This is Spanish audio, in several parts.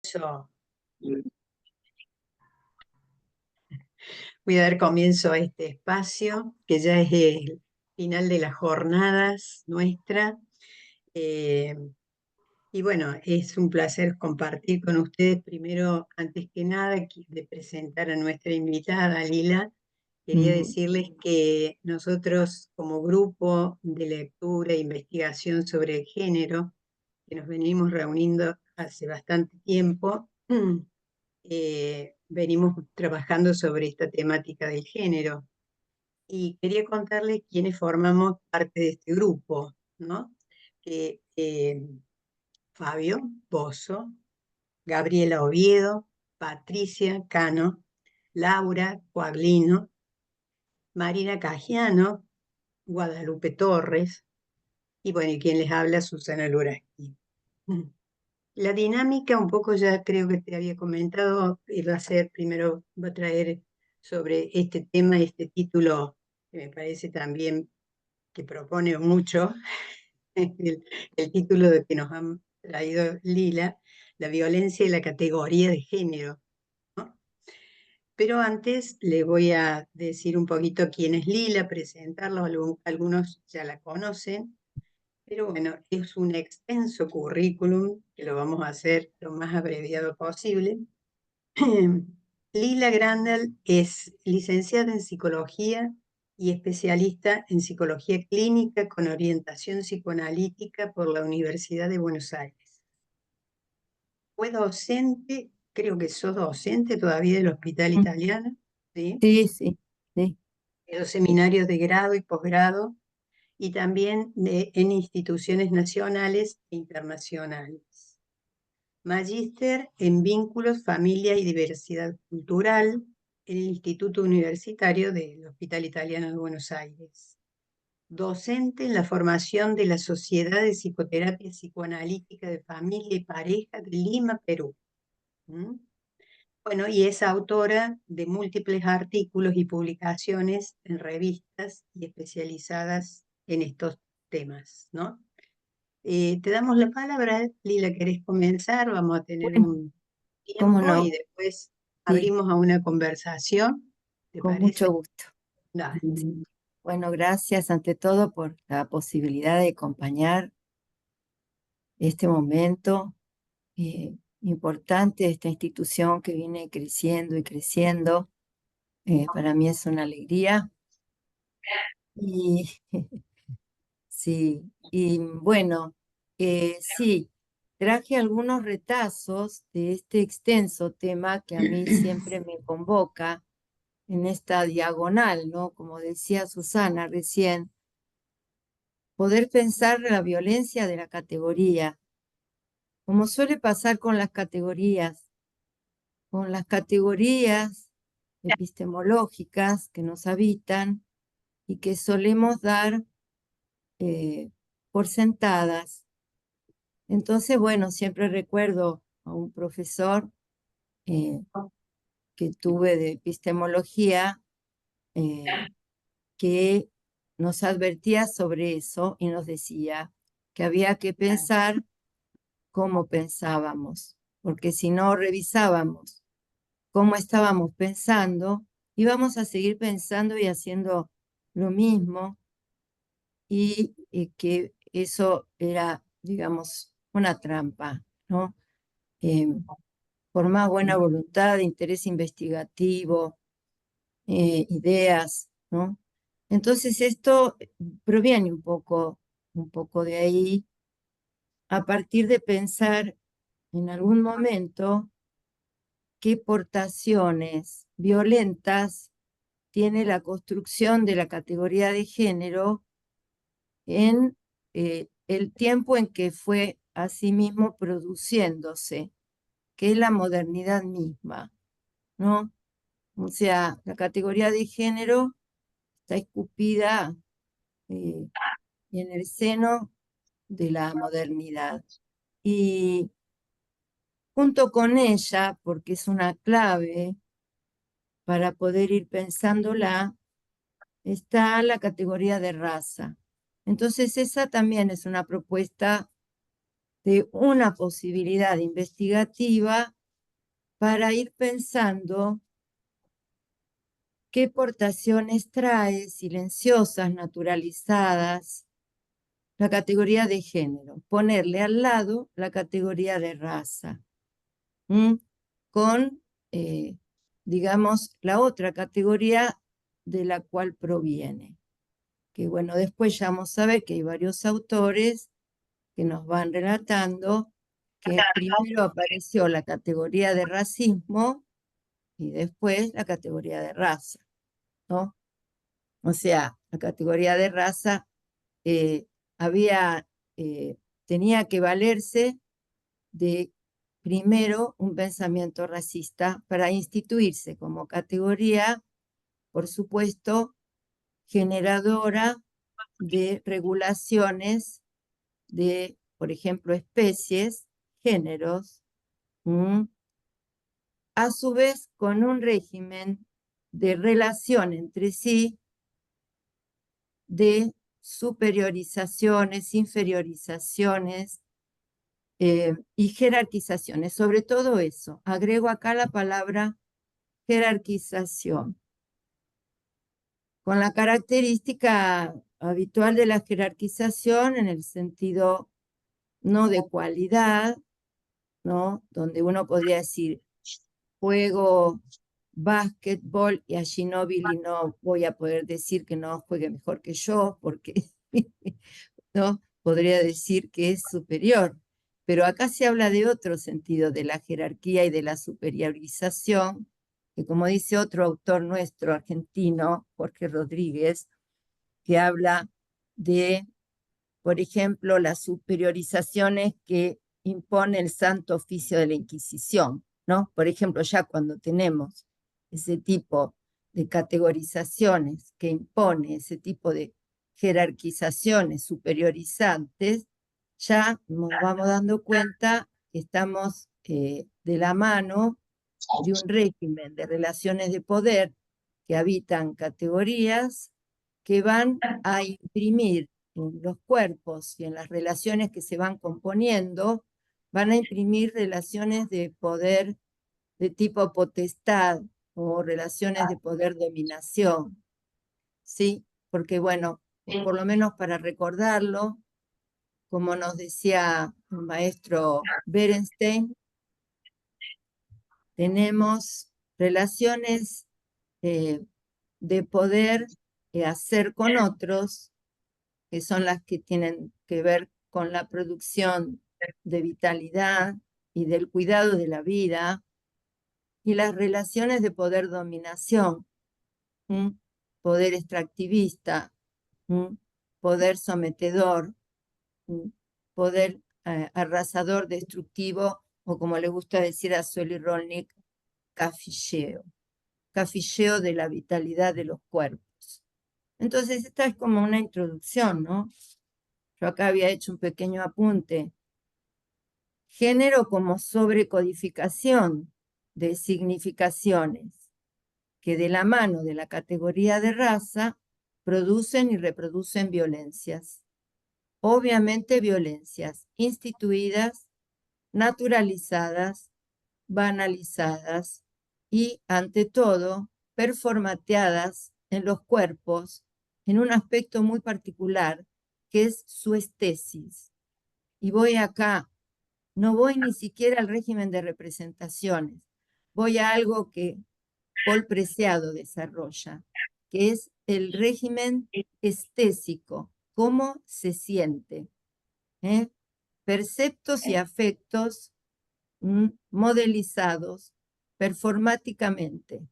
Eso. Voy a dar comienzo a este espacio, que ya es el final de las jornadas nuestra. Eh, y bueno, es un placer compartir con ustedes. Primero, antes que nada, de presentar a nuestra invitada, Lila. Quería Mm. decirles que nosotros, como grupo de lectura e investigación sobre el género, que nos venimos reuniendo hace bastante tiempo, venimos trabajando sobre esta temática del género y quería contarles quiénes formamos parte de este grupo, ¿no? Que, Fabio Bozo, Gabriela Oviedo, Patricia Cano, Laura Coaglino, Marina Cajiano, Guadalupe Torres y bueno, y quien les habla, Susana Luraski. La dinámica, un poco ya creo que te había comentado, va a ser, primero va a traer sobre este tema, este título que me parece también que propone mucho, el título de que nos han traído Lila, la violencia y la categoría de género, ¿no? Pero antes le voy a decir un poquito quién es Lila, presentarlo, algunos ya la conocen, pero bueno, es un extenso currículum que lo vamos a hacer lo más abreviado posible. Lila Grandal es licenciada en psicología y especialista en psicología clínica con orientación psicoanalítica por la Universidad de Buenos Aires. Fue docente, creo que sos docente todavía del Hospital Italiano, ¿sí? Sí, sí, sí. En los seminarios de grado y posgrado y también en instituciones nacionales e internacionales. Magíster en Vínculos, Familia y Diversidad Cultural en el Instituto Universitario del Hospital Italiano de Buenos Aires. Docente en la formación de la Sociedad de Psicoterapia Psicoanalítica de Familia y Pareja de Lima, Perú. ¿Mm? Bueno, y es autora de múltiples artículos y publicaciones en revistas y especializadas en estos temas, ¿no? Te damos la palabra, Lila, ¿querés comenzar? Vamos a tener Bueno, un cómo tiempo y no, después sí, abrimos a una conversación, ¿te con mucho parece? gusto. Dale. Bueno, gracias ante todo por la posibilidad de acompañar este momento importante de esta institución que viene creciendo y creciendo. Para mí es una alegría. Y sí, y bueno, sí, traje algunos retazos de este extenso tema que a mí siempre me convoca en esta diagonal, ¿no? Como decía Susana recién, poder pensar la violencia de la categoría, como suele pasar con las categorías epistemológicas que nos habitan y que solemos dar eh, por sentadas. Entonces, bueno, siempre recuerdo a un profesor eh, que tuve de epistemología, eh, que nos advertía sobre eso y nos decía que había que pensar cómo pensábamos, porque si no revisábamos cómo estábamos pensando, íbamos a seguir pensando y haciendo lo mismo y que eso era, digamos, una trampa, ¿no? Eh, por más buena voluntad, interés investigativo, ideas, ¿no? Entonces esto proviene un poco de ahí, a partir de pensar en algún momento qué portaciones violentas tiene la construcción de la categoría de género en el tiempo en que fue asimismo produciéndose, que es la modernidad misma, ¿no? O sea, la categoría de género está escupida eh, en el seno de la modernidad. Y junto con ella, porque es una clave para poder ir pensándola, está la categoría de raza. Entonces esa también es una propuesta de una posibilidad investigativa para ir pensando qué portaciones trae, silenciosas, naturalizadas, la categoría de género, ponerle al lado la categoría de raza, con, digamos, la otra categoría de la cual proviene. Que bueno, después ya vamos a ver que hay varios autores que nos van relatando que primero apareció la categoría de racismo y después la categoría de raza, ¿no? O sea, la categoría de raza eh, había, tenía que valerse de primero un pensamiento racista para instituirse como categoría, por supuesto, generadora de regulaciones de, por ejemplo, especies, géneros, a su vez con un régimen de relación entre sí, de superiorizaciones, inferiorizaciones y jerarquizaciones. Sobre todo eso, agrego acá la palabra jerarquización, con la característica habitual de la jerarquización en el sentido no de cualidad, ¿no? Donde uno podría decir, juego básquetbol y a Ginóbili no voy a poder decir que no juegue mejor que yo, porque no podría decir que es superior. Pero acá se habla de otro sentido de la jerarquía y de la superiorización, que como dice otro autor nuestro argentino, Jorge Rodríguez, que habla de, por ejemplo, las superiorizaciones que impone el Santo Oficio de la Inquisición, ¿no? Por ejemplo, ya cuando tenemos ese tipo de categorizaciones que impone ese tipo de jerarquizaciones superiorizantes, ya nos vamos dando cuenta que estamos de la mano de un régimen de relaciones de poder que habitan categorías que van a imprimir en los cuerpos y en las relaciones que se van componiendo, van a imprimir relaciones de poder de tipo potestad o relaciones de poder dominación, ¿sí? Porque bueno, por lo menos para recordarlo, como nos decía el maestro Berenstein, tenemos relaciones de poder hacer con otros, que son las que tienen que ver con la producción de vitalidad y del cuidado de la vida, y las relaciones de poder dominación, poder extractivista, poder sometedor, poder arrasador, destructivo, o como le gusta decir a Sueli Rolnik, cafilleo, cafilleo de la vitalidad de los cuerpos. Entonces, esta es como una introducción, ¿no? Yo acá había hecho un pequeño apunte. Género como sobrecodificación de significaciones que de la mano de la categoría de raza producen y reproducen violencias. Obviamente violencias instituidas, naturalizadas, banalizadas y, ante todo, performateadas en los cuerpos en un aspecto muy particular, que es su estesis. Y voy acá, no voy ni siquiera al régimen de representaciones, voy a algo que Paul Preciado desarrolla, que es el régimen estésico, cómo se siente, ¿eh? Perceptos y afectos modelizados performáticamente.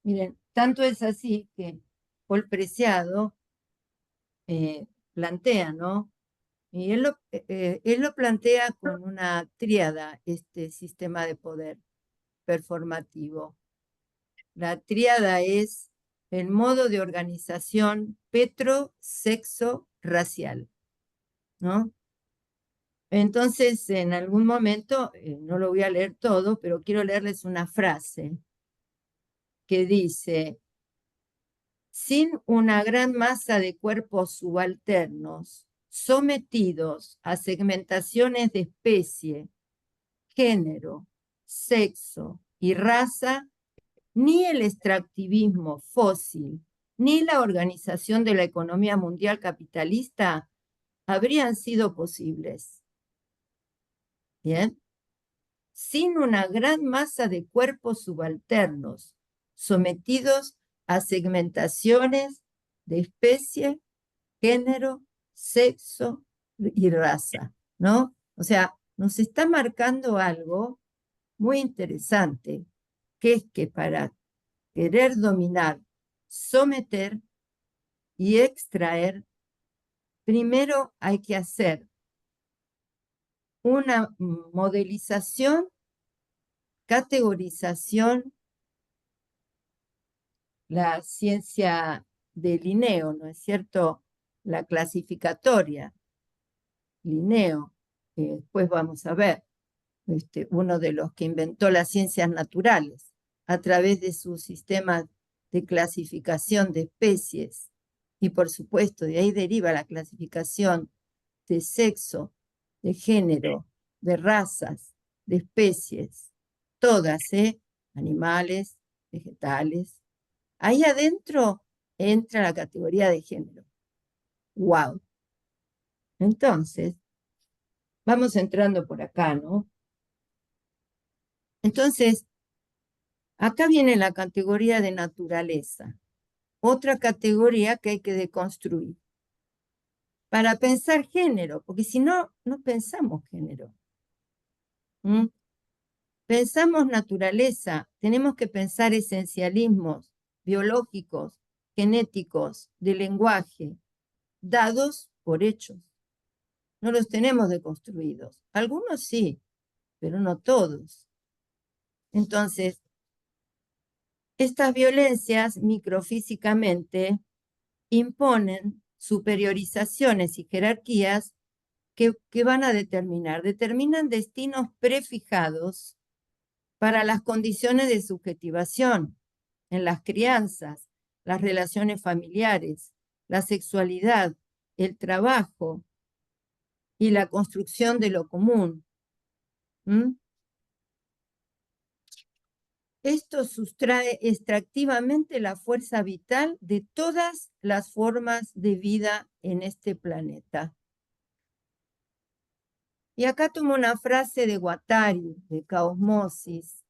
Miren, tanto es así que Paul Preciado plantea, ¿no? Y él lo plantea con una tríada, este sistema de poder performativo. La tríada es el modo de organización petro-sexo-racial, ¿no? Entonces, en algún momento, no lo voy a leer todo, pero quiero leerles una frase que dice, sin una gran masa de cuerpos subalternos, sometidos a segmentaciones de especie, género, sexo y raza, ni el extractivismo fósil, ni la organización de la economía mundial capitalista habrían sido posibles. Bien, sin una gran masa de cuerpos subalternos, sometidos a segmentaciones de especie, género, sexo y raza, ¿no? O sea, nos está marcando algo muy interesante, que es que para querer dominar, someter y extraer, primero hay que hacer una modelización, categorización, la ciencia de Linneo, ¿no es cierto? La clasificatoria, Linneo, después vamos a ver, uno de los que inventó las ciencias naturales, a través de su sistema de clasificación de especies, y por supuesto de ahí deriva la clasificación de sexo, de género, de razas, de especies, todas, animales, vegetales. Ahí adentro entra la categoría de género. ¡Wow! Entonces, vamos entrando por acá, ¿no? Entonces, acá viene la categoría de naturaleza, otra categoría que hay que deconstruir para pensar género, porque si no, no pensamos género. ¿Mm? Pensamos naturaleza, tenemos que pensar esencialismos biológicos, genéticos, de lenguaje, dados por hechos. No los tenemos deconstruidos. Algunos sí, pero no todos. Entonces, estas violencias microfísicamente imponen superiorizaciones y jerarquías que van a determinan destinos prefijados para las condiciones de subjetivación en las crianzas, las relaciones familiares, la sexualidad, el trabajo y la construcción de lo común. ¿Mm? Esto sustrae extractivamente la fuerza vital de todas las formas de vida en este planeta. Y acá tomo una frase de Guattari, de Caosmosis,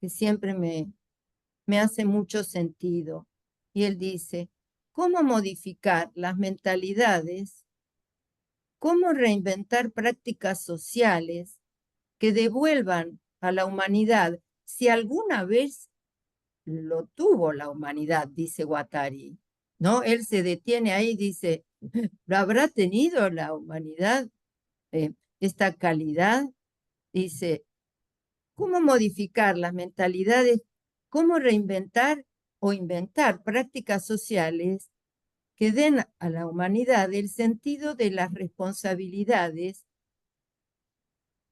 que siempre me hace mucho sentido. Y él dice, ¿cómo modificar las mentalidades? ¿Cómo reinventar prácticas sociales que devuelvan a la humanidad, si alguna vez lo tuvo la humanidad, dice Guattari, ¿no? Él se detiene ahí y dice, ¿lo habrá tenido la humanidad esta calidad? Dice, ¿cómo modificar las mentalidades? ¿Cómo reinventar o inventar prácticas sociales que den a la humanidad el sentido de las responsabilidades,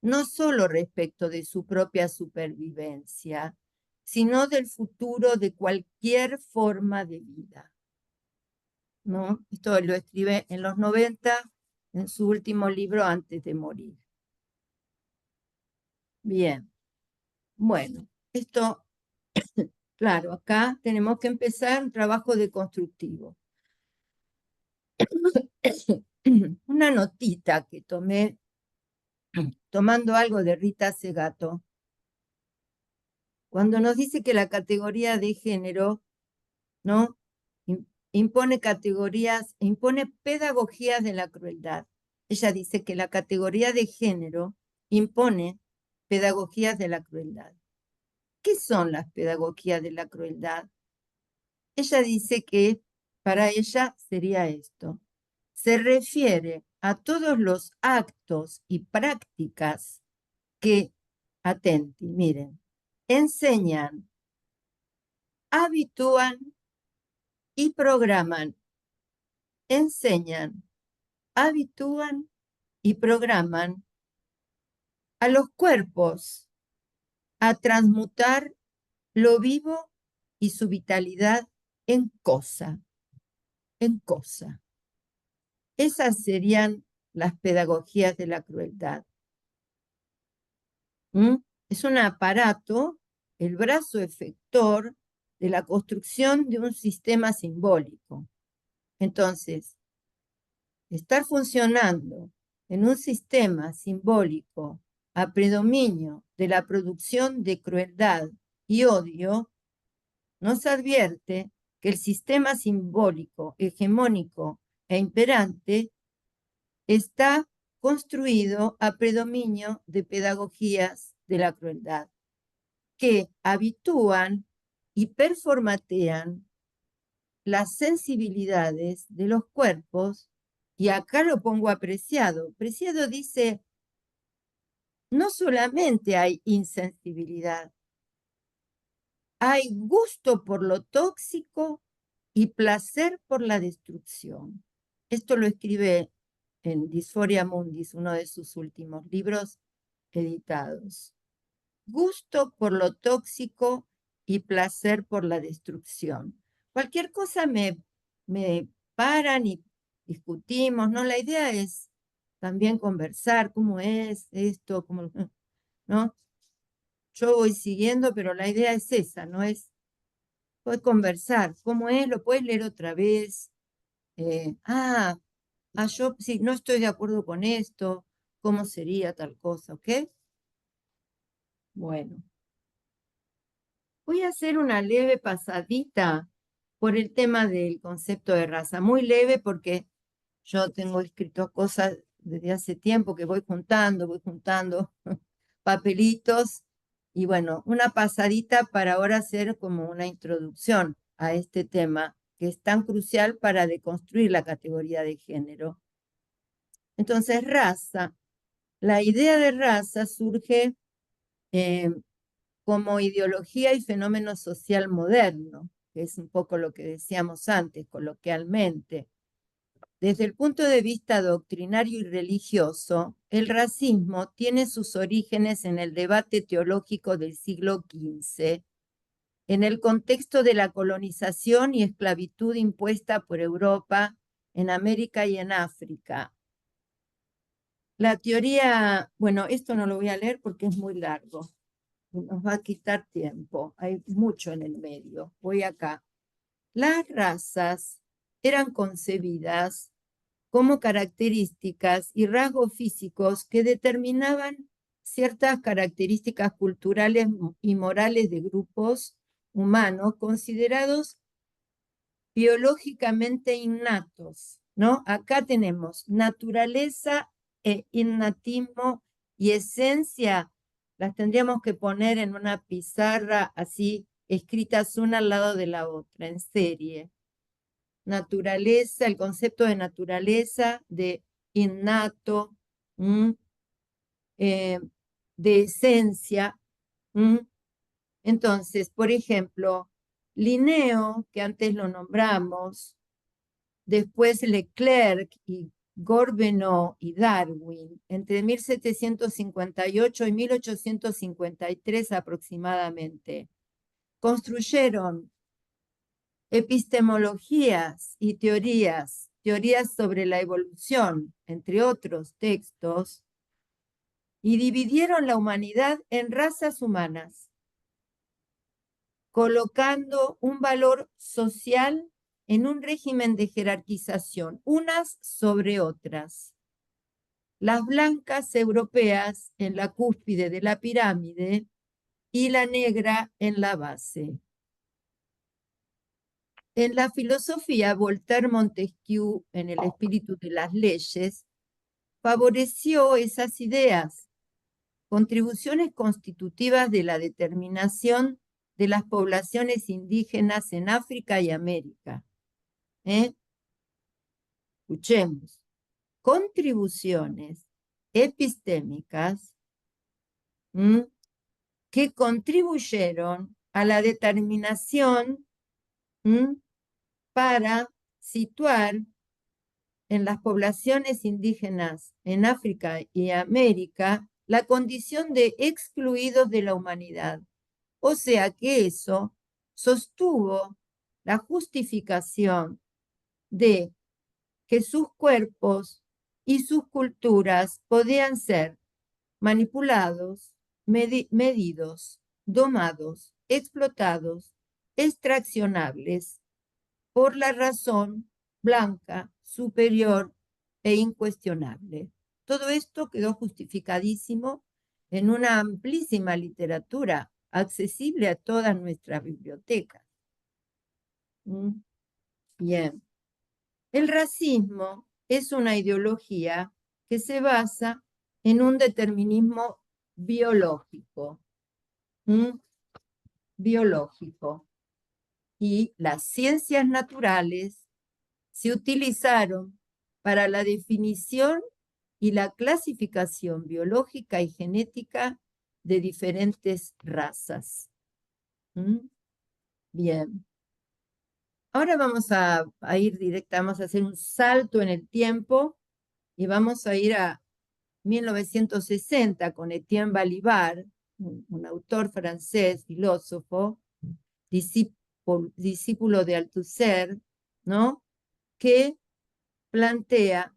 no solo respecto de su propia supervivencia, sino del futuro de cualquier forma de vida? ¿No? Esto lo escribe en los 90, en su último libro antes de morir. Bien, bueno, esto, claro, acá tenemos que empezar un trabajo deconstructivo. Una notita que tomé tomando algo de Rita Segato, cuando nos dice que la categoría de género, ¿no? Impone categorías, impone pedagogías de la crueldad. Ella dice que la categoría de género impone pedagogías de la crueldad. ¿Qué son las pedagogías de la crueldad? Ella dice que para ella sería esto. Se refiere a todos los actos y prácticas que, atenti, miren, enseñan, habitúan y programan. Enseñan, habitúan y programan a los cuerpos a transmutar lo vivo y su vitalidad en cosa, en cosa. Esas serían las pedagogías de la crueldad. ¿Mm? Es un aparato, el brazo efector de la construcción de un sistema simbólico. Entonces, estar funcionando en un sistema simbólico a predominio de la producción de crueldad y odio, nos advierte que el sistema simbólico hegemónico e imperante está construido a predominio de pedagogías de la crueldad, que habitúan y performatean las sensibilidades de los cuerpos, y acá lo pongo apreciado. Preciado dice, no solamente hay insensibilidad, hay gusto por lo tóxico y placer por la destrucción. Esto lo escribe en Dysphoria Mundis, uno de sus últimos libros editados. Gusto por lo tóxico y placer por la destrucción. Cualquier cosa me paran y discutimos, ¿no? La idea es también conversar, cómo es esto, cómo, ¿no? Yo voy siguiendo, pero la idea es esa, ¿no? Puedes conversar, cómo es, lo puedes leer otra vez. Yo sí, no estoy de acuerdo con esto, ¿cómo sería tal cosa, ok? Bueno. Voy a hacer una leve pasadita por el tema del concepto de raza, muy leve porque yo tengo escrito cosas desde hace tiempo que voy juntando papelitos y bueno, una pasadita para ahora hacer como una introducción a este tema que es tan crucial para deconstruir la categoría de género. Entonces, raza, la idea de raza surge como ideología y fenómeno social moderno, que es un poco lo que decíamos antes, coloquialmente. Desde el punto de vista doctrinario y religioso, el racismo tiene sus orígenes en el debate teológico del siglo XV, en el contexto de la colonización y esclavitud impuesta por Europa en América y en África. La teoría, bueno, esto no lo voy a leer porque es muy largo. Nos va a quitar tiempo, hay mucho en el medio. Voy acá. Las razas eran concebidas como características y rasgos físicos que determinaban ciertas características culturales y morales de grupos humanos considerados biológicamente innatos, ¿no? Acá tenemos naturaleza e innatismo y esencia, las tendríamos que poner en una pizarra así, escritas una al lado de la otra, en serie. Naturaleza, el concepto de naturaleza, de innato, de esencia. Entonces, por ejemplo, Linneo, que antes lo nombramos, después Leclerc y Gorbenow y Darwin, entre 1758 y 1853 aproximadamente, construyeron epistemologías y teorías sobre la evolución, entre otros textos, y dividieron la humanidad en razas humanas, colocando un valor social en un régimen de jerarquización, unas sobre otras. Las blancas europeas en la cúspide de la pirámide y la negra en la base. En la filosofía, Voltaire-Montesquieu, en el espíritu de las leyes, favoreció esas ideas, contribuciones constitutivas de la determinación de las poblaciones indígenas en África y América. Escuchemos, contribuciones epistémicas que contribuyeron a la determinación para situar en las poblaciones indígenas en África y América la condición de excluidos de la humanidad. O sea que eso sostuvo la justificación de que sus cuerpos y sus culturas podían ser manipulados, medidos, domados, explotados, extraccionables por la razón blanca, superior e incuestionable. Todo esto quedó justificadísimo en una amplísima literatura accesible a todas nuestras bibliotecas. Bien. El racismo es una ideología que se basa en un determinismo biológico. Biológico. Y las ciencias naturales se utilizaron para la definición y la clasificación biológica y genética de diferentes razas. Bien. Ahora vamos a ir vamos a hacer un salto en el tiempo y vamos a ir a 1960 con Etienne Balibar, un autor francés, filósofo, discípulo de Althusser, ¿no? Que plantea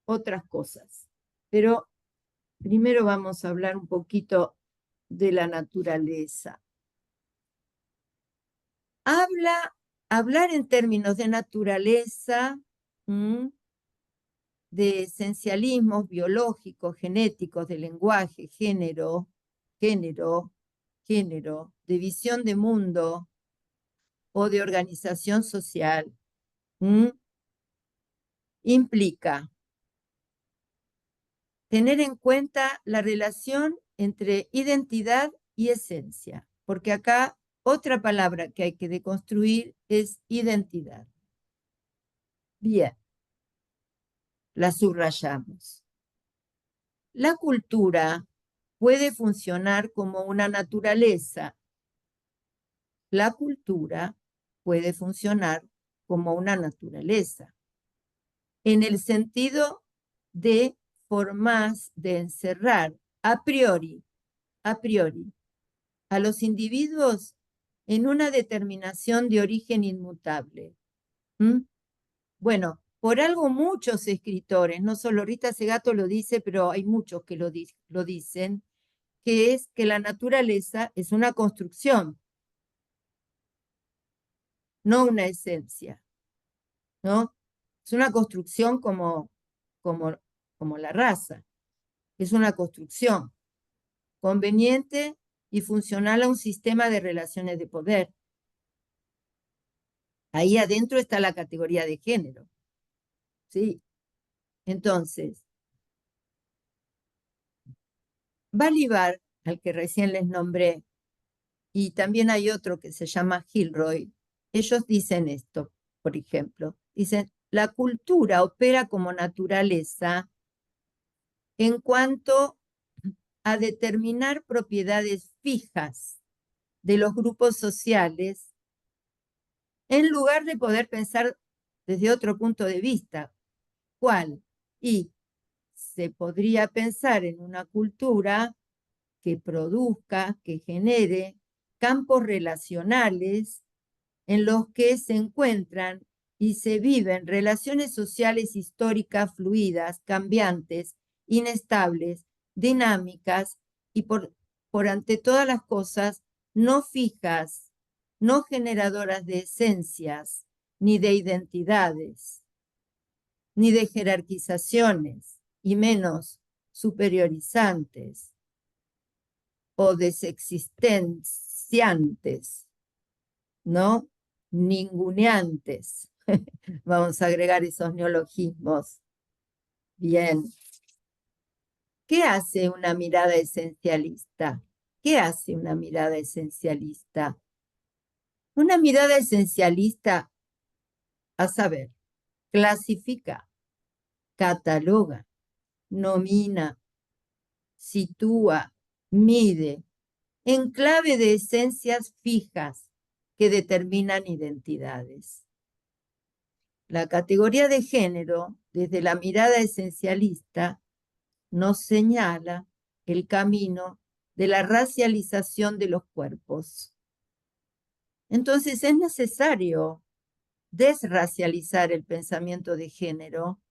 otras cosas. Pero primero vamos a hablar un poquito de la naturaleza. Hablar en términos de naturaleza, de esencialismos biológicos, genéticos, de lenguaje, género, de visión de mundo o de organización social, implica tener en cuenta la relación entre identidad y esencia, porque acá otra palabra que hay que deconstruir es identidad. Bien, la subrayamos. La cultura puede funcionar como una naturaleza. La cultura puede funcionar como una naturaleza, en el sentido de formas de encerrar a priori, a los individuos en una determinación de origen inmutable. Bueno, por algo muchos escritores, no solo Rita Segato lo dice, pero hay muchos que lo dicen, que es que la naturaleza es una construcción, no una esencia, ¿no? Es una construcción como la raza, es una construcción conveniente y funcional a un sistema de relaciones de poder. Ahí adentro está la categoría de género, ¿sí? Entonces, Balibar, al que recién les nombré, y también hay otro que se llama Gilroy, ellos dicen esto, por ejemplo, dicen, la cultura opera como naturaleza en cuanto a determinar propiedades fijas de los grupos sociales, en lugar de poder pensar desde otro punto de vista. ¿Cuál? Y se podría pensar en una cultura que produzca, que genere campos relacionales en los que se encuentran y se viven relaciones sociales históricas fluidas, cambiantes, inestables, dinámicas y por ante todas las cosas no fijas, no generadoras de esencias, ni de identidades, ni de jerarquizaciones, y menos superiorizantes o desexistenciantes, ¿no? Ninguneantes. Vamos a agregar esos neologismos. Bien. ¿Qué hace una mirada esencialista? ¿Qué hace una mirada esencialista? Una mirada esencialista, a saber, clasifica, cataloga, nomina, sitúa, mide, en clave de esencias fijas que determinan identidades. La categoría de género, desde la mirada esencialista, nos señala el camino de la racialización de los cuerpos. Entonces es necesario desracializar el pensamiento de género,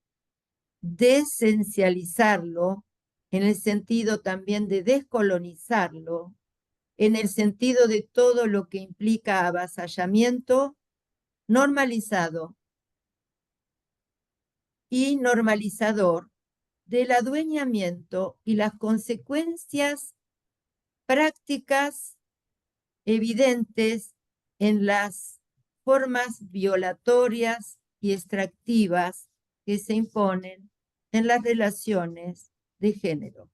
desencializarlo, en el sentido también de descolonizarlo, en el sentido de todo lo que implica avasallamiento normalizado y normalizador del adueñamiento y las consecuencias prácticas evidentes en las formas violatorias y extractivas que se imponen en las relaciones de género,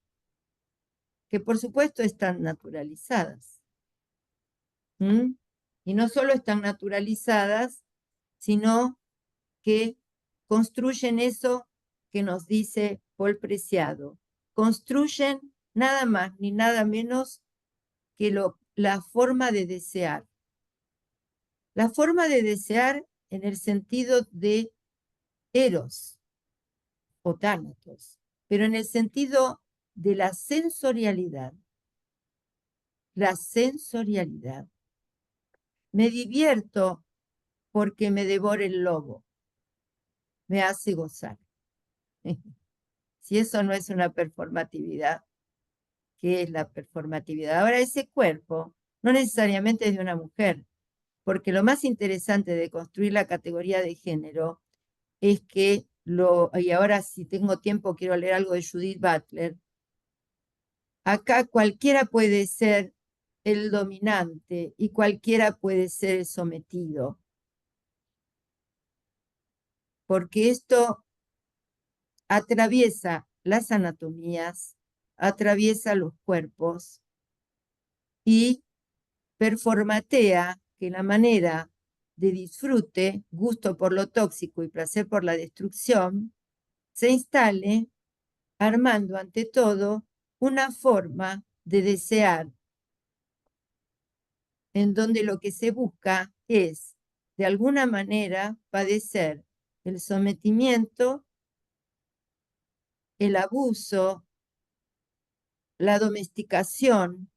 que por supuesto están naturalizadas. ¿Mm? Y no solo están naturalizadas, sino que construyen eso que nos dice Paul Preciado. Construyen nada más ni nada menos que la forma de desear. La forma de desear en el sentido de eros o tánatos, pero en el sentido de la sensorialidad. La sensorialidad. Me divierto porque me devora el lobo. Me hace gozar. Si eso no es una performatividad, ¿qué es la performatividad? Ahora, ese cuerpo no necesariamente es de una mujer, porque lo más interesante de construir la categoría de género es que, y ahora si tengo tiempo quiero leer algo de Judith Butler, acá cualquiera puede ser el dominante y cualquiera puede ser el sometido, porque esto atraviesa las anatomías, atraviesa los cuerpos y performatea que la manera de disfrute, gusto por lo tóxico y placer por la destrucción, se instale armando ante todo una forma de desear en donde lo que se busca es, de alguna manera, padecer el sometimiento, el abuso, la domesticación,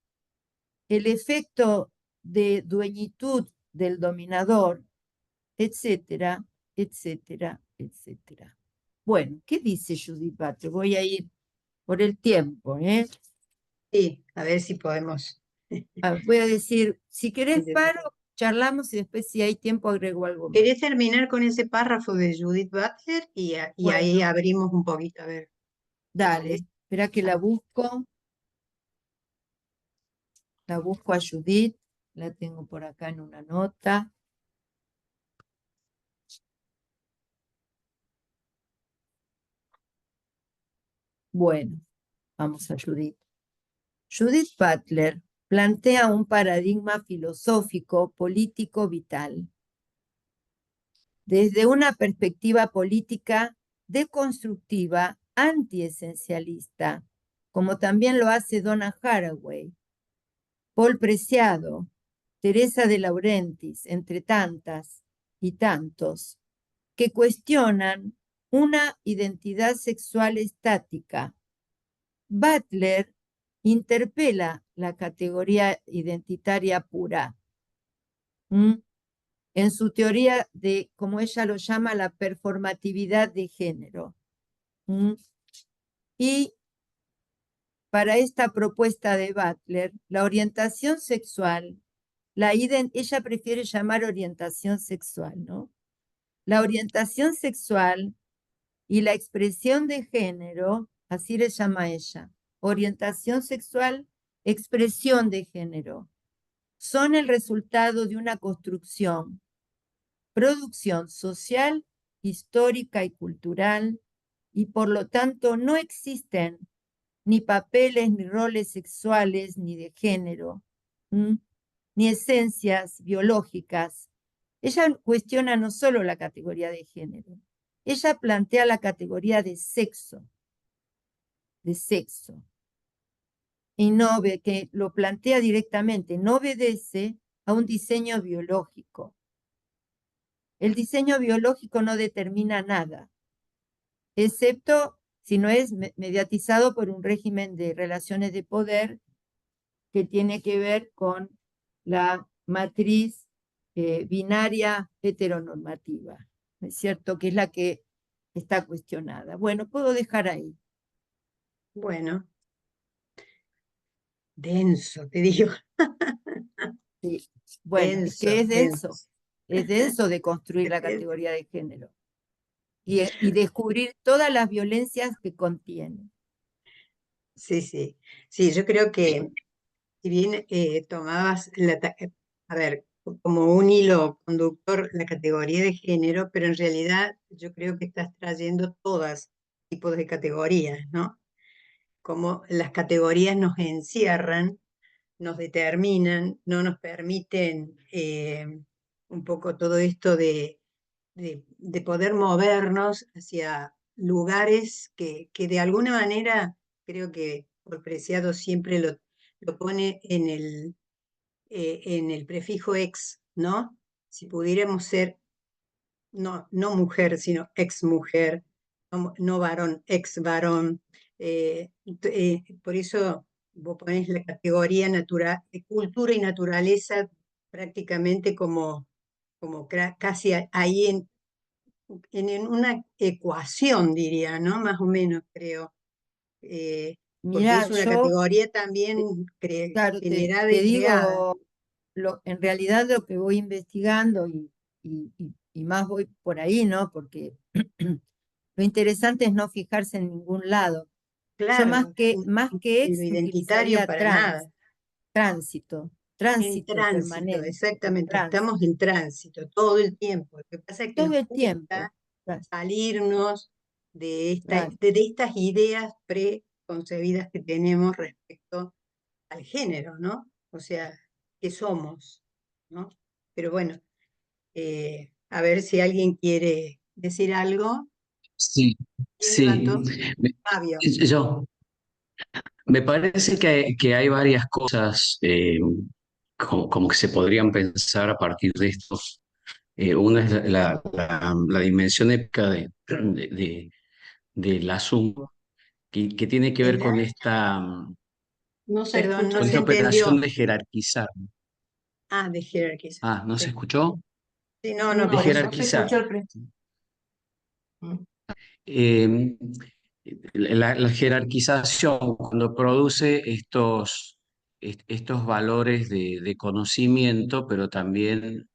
el efecto de dueñitud del dominador, etcétera, etcétera, etcétera. Bueno, ¿qué dice Judith Butler? Voy a ir por el tiempo, ¿eh? Sí, a ver si podemos. Voy a decir, si querés paro, charlamos y después si hay tiempo agrego algo más. ¿Querés terminar con ese párrafo de Judith Butler? Y ahí Bueno, abrimos un poquito, a ver. ¿Te dale, parece? espera que la busco a Judith, la tengo por acá en una nota. Bueno, vamos a Judith. Judith Butler plantea un paradigma filosófico, político, vital. Desde una perspectiva política deconstructiva, antiesencialista, como también lo hace Donna Haraway, Paul Preciado, Teresa de Laurentiis, entre tantas y tantos, que cuestionan una identidad sexual estática. Butler interpela la categoría identitaria pura. En su teoría de, como ella lo llama, la performatividad de género. Y para esta propuesta de Butler, la orientación sexual, ella prefiere llamar orientación sexual, ¿no? La orientación sexual y la expresión de género, así le llama ella, orientación sexual, expresión de género, son el resultado de una construcción, producción social, histórica y cultural, y por lo tanto no existen ni papeles ni roles sexuales ni de género, ni esencias biológicas. Ella cuestiona no solo la categoría de género, ella plantea la categoría de sexo, y no ve que lo plantea directamente, no obedece a un diseño biológico. El diseño biológico no determina nada, excepto si no es mediatizado por un régimen de relaciones de poder que tiene que ver con la matriz binaria heteronormativa, ¿no es cierto? Que es la que está cuestionada. Bueno, puedo dejar ahí. Bueno, denso, te digo, Sí. Bueno, es que denso, denso. es denso de construir la categoría de género y descubrir todas las violencias que contiene. Sí, sí. Sí, yo creo que si bien tomabas a ver, como un hilo conductor la categoría de género, pero en realidad yo creo que estás trayendo todas tipos de categorías, ¿no? Como las categorías nos encierran, nos determinan, no nos permiten un poco todo esto de poder movernos hacia lugares que de alguna manera creo que por Preciado siempre lo pone en el prefijo ex, ¿no? Si pudiéramos ser no, no mujer, sino ex mujer, no, no varón, ex varón. Por eso vos ponés la categoría de cultura y naturaleza prácticamente como casi ahí en una ecuación, diría, ¿no? Más o menos, creo. Porque Mira, es una categoría también claro, generada te y creada. digo, en realidad lo que voy investigando y más voy por ahí, ¿no? Porque lo interesante es no fijarse en ningún lado. Yo Claro, más que en lo ex identitario utilizaría para nada. tránsito, En tránsito tránsito, permanente, exactamente, estamos tránsito, en tránsito todo el tiempo. Lo que pasa es que todo nos el tiempo. cuesta Tránsito, salirnos claro. de estas ideas preconcebidas que tenemos respecto al género, ¿no? O sea, ¿qué somos? ¿No? Pero bueno, a ver si alguien quiere decir algo. Sí, ¿Quién sí. levantó? Me- Fabio. Yo, me parece que hay varias cosas como que se podrían pensar a partir de esto. Una es la dimensión épica del asunto, que tiene que ¿De ver con la? No se Perdón, no escucha. con se esta operación entendió. de jerarquizar. Ah, de jerarquizar. Ah, ¿no se Sí. escuchó? Sí, no, no, De por No, eso. no se jerarquizar. escuchó el principio. Eh, la jerarquización, cuando produce estos valores de conocimiento, pero también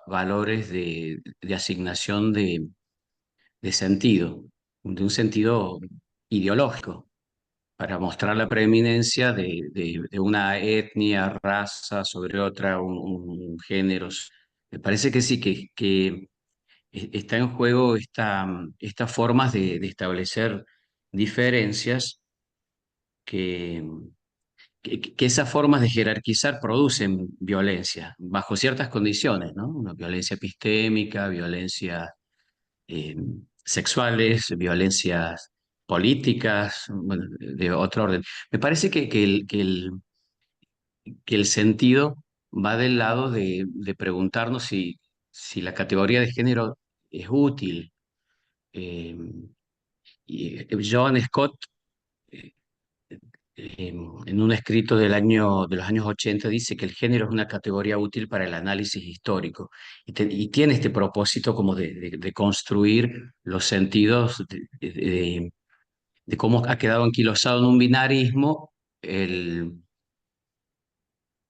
valores de asignación de sentido, de un sentido ideológico, para mostrar la preeminencia de una etnia, raza sobre otra, un género. Me parece que sí, que está en juego estas formas de establecer diferencias que, que esas formas de jerarquizar producen violencia bajo ciertas condiciones, ¿no? Una violencia epistémica, violencias eh, sexuales, violencias políticas, bueno, de otro orden. Me parece que el sentido va del lado de preguntarnos si la categoría de género es útil. Eh, John Scott, eh, en un escrito de los años 80, dice que el género es una categoría útil para el análisis histórico y tiene este propósito como de construir los sentidos de cómo ha quedado anquilosado en un binarismo el,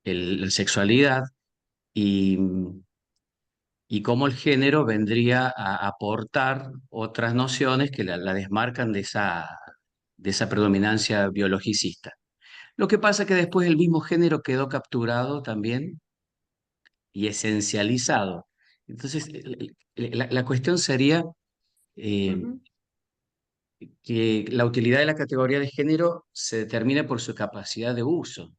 la sexualidad y, y cómo el género vendría a aportar otras nociones que la desmarcan de esa predominancia biologicista. Lo que pasa es que después el mismo género quedó capturado también y esencializado. Entonces, la cuestión sería eh, Ujú. que la utilidad de la categoría de género se determina por su capacidad de uso,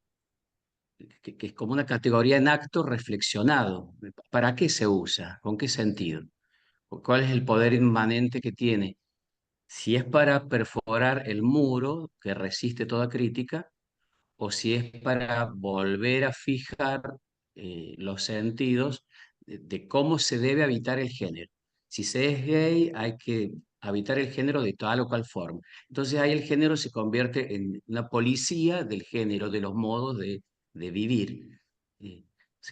que es como una categoría en acto reflexionado. ¿Para qué se usa? ¿Con qué sentido? ¿Cuál es el poder inmanente que tiene? Si es para perforar el muro que resiste toda crítica, o si es para volver a fijar los sentidos de cómo se debe habitar el género. Si se es gay, hay que habitar el género de tal o cual forma. Entonces ahí el género se convierte en una policía del género, de los modos de vivir. Eh,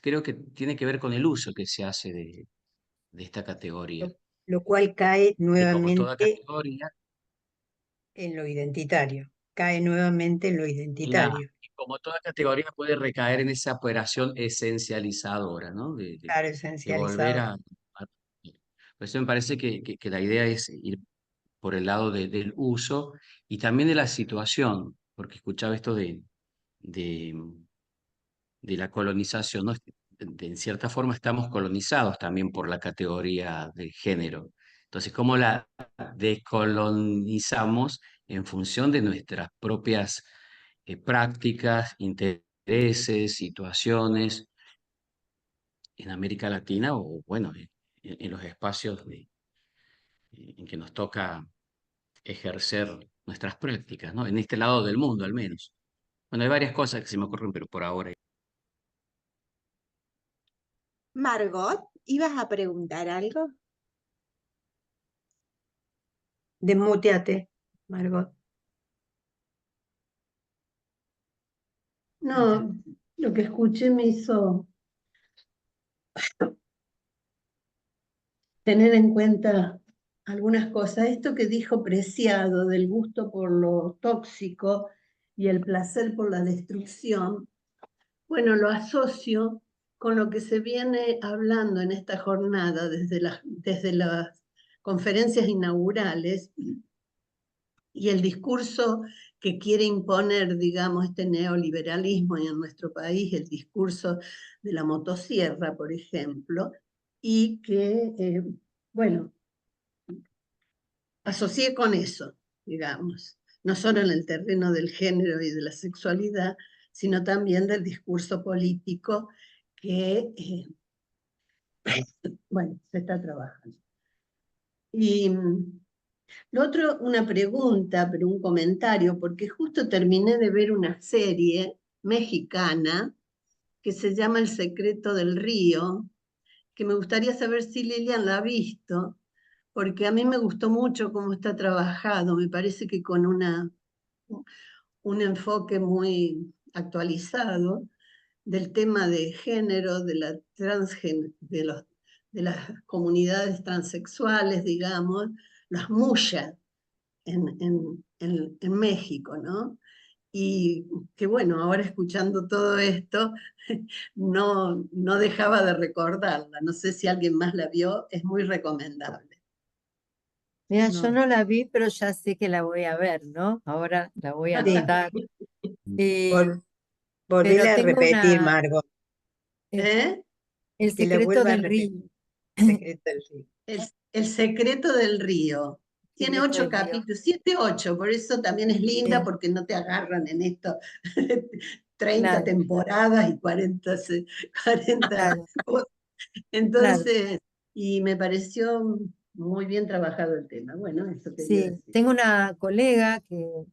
Creo que tiene que ver con el uso que se hace de esta categoría. Lo cual cae Y como toda nuevamente categoría, en lo identitario. Cae nuevamente en lo identitario. y como toda categoría puede recaer en esa operación esencializadora, ¿no? Claro, De volver esencializado. Por eso me parece que la idea es ir por el lado del uso y también de la situación, porque escuchaba esto de, de la colonización, ¿no? En cierta forma estamos colonizados también por la categoría de género. Entonces, ¿cómo la descolonizamos en función de nuestras propias prácticas, intereses, situaciones en América Latina o, bueno, en los espacios en que nos toca ejercer nuestras prácticas, ¿no? En este lado del mundo, al menos. Bueno, hay varias cosas que se me ocurren, pero por ahora. Margot, ¿ibas a preguntar algo? Desmuteate, Margot. No, lo que escuché me hizo tener en cuenta algunas cosas. Esto que dijo Preciado del gusto por lo tóxico y el placer por la destrucción, bueno, lo asocio con lo que se viene hablando en esta jornada desde las conferencias inaugurales y el discurso que quiere imponer, digamos, este neoliberalismo en nuestro país, el discurso de la motosierra, por ejemplo, y que, bueno, asocié con eso, digamos, no solo en el terreno del género y de la sexualidad, sino también del discurso político que, bueno, se está trabajando. Y lo otro, una pregunta, pero un comentario, porque justo terminé de ver una serie mexicana que se llama El secreto del río, que me gustaría saber si Lilian la ha visto, porque a mí me gustó mucho cómo está trabajado, me parece que con un enfoque muy actualizado del tema de género, de las comunidades transexuales, digamos, las MUYA en México, ¿no? Y que bueno, ahora escuchando todo esto, no dejaba de recordarla. No sé si alguien más la vio, es muy recomendable. Mira, No. yo no la vi, pero ya sé que la voy a ver, ¿no? Ahora la voy a Sí. anotar. Vol- Pero Volvela a tengo repetir, una, Margot, ¿Eh? El que la secreto vuelva a del repetir. río. Secreto del río. El secreto del río. Tiene Secreto 8 del río. capítulos, 7, 8, por eso también es linda, Sí, porque no te agarran en esto 30 claro, temporadas y 40 claro, cosas. claro. Entonces, y me pareció muy bien trabajado el tema. Bueno, eso quería Sí, decir. tengo una colega que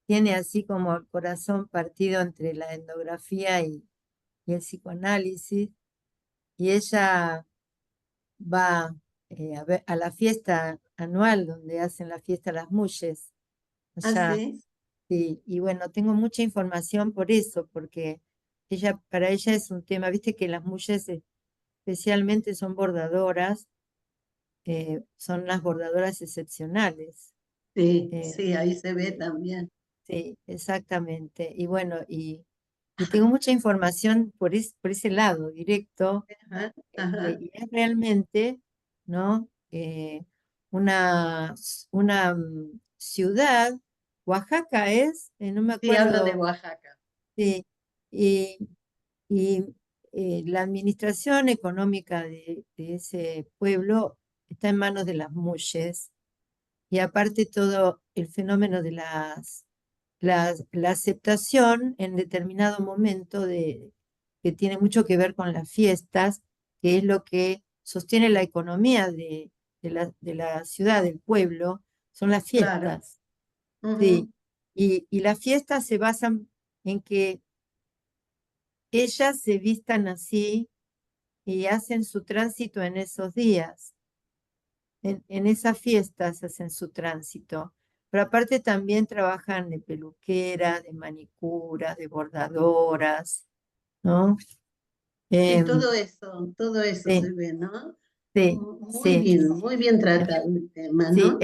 tiene así como el corazón partido entre la etnografía y el psicoanálisis, y ella va a la fiesta anual donde hacen la fiesta Las Mulles, ¿Ah, allá. sí? Sí, y bueno, tengo mucha información por eso, porque para ella es un tema, viste que las mulles especialmente son bordadoras, son unas bordadoras excepcionales. Sí, eh, sí, ahí se ve también. sí, exactamente. Y bueno, y tengo mucha información por ese lado, directo, Ajá, ajá. y es realmente, ¿no? Una ciudad, Oaxaca es, no me Sí, habla de acuerdo. Oaxaca. Sí, y, y, la administración económica de ese pueblo está en manos de las mulles, y aparte todo el fenómeno de la aceptación en determinado momento que tiene mucho que ver con las fiestas, que es lo que sostiene la economía de la ciudad, del pueblo, son las Claro. fiestas. Ujú. Sí, y las fiestas se basan en que ellas se vistan así y hacen su tránsito en esos días. En esas fiestas hacen su tránsito. Pero aparte también trabajan de peluqueras, de manicuras, de bordadoras, ¿no? Sí, Em, todo eso se sí, ve, ¿no? sí, sí. Muy bien tratado el tema, Sí, ¿no?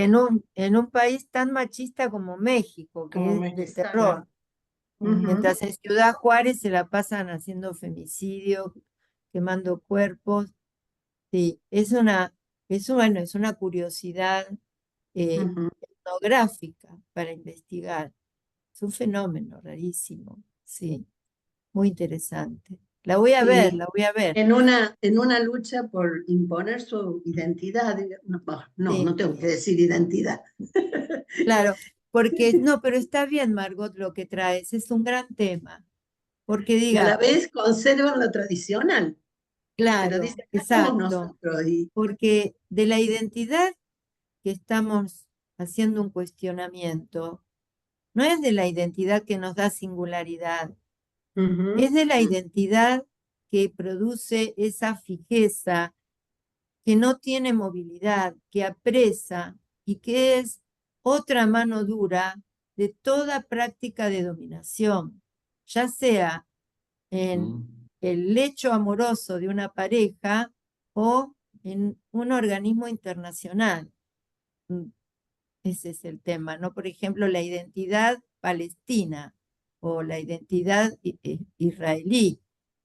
en un país tan machista como México, Como que es de México, Exacto. terror. Ujú. Mientras en Ciudad Juárez se la pasan haciendo femicidios, quemando cuerpos. Sí, bueno, es una curiosidad Ujú. etnográfica para investigar. Es un fenómeno rarísimo, sí, muy interesante. La voy a ver, Sí, la voy a ver. en una lucha por imponer su identidad, no, no Sí, tengo que decir identidad. claro, porque no, pero está bien, Margot, lo que traes, es un gran tema. Porque Y a la diga, vez conservan lo tradicional, pero claro, dice, acá estamos exacto, nosotros. Y, porque de la identidad que estamos haciendo un cuestionamiento, no es de la identidad que nos da singularidad, es ujú, de la identidad que produce esa fijeza, que no tiene movilidad, que apresa y que es otra mano dura de toda práctica de dominación, ya sea en Mm. el lecho amoroso de una pareja o en un organismo internacional. Mm, Ese es el tema, ¿no? Por ejemplo, la identidad palestina o la identidad israelí,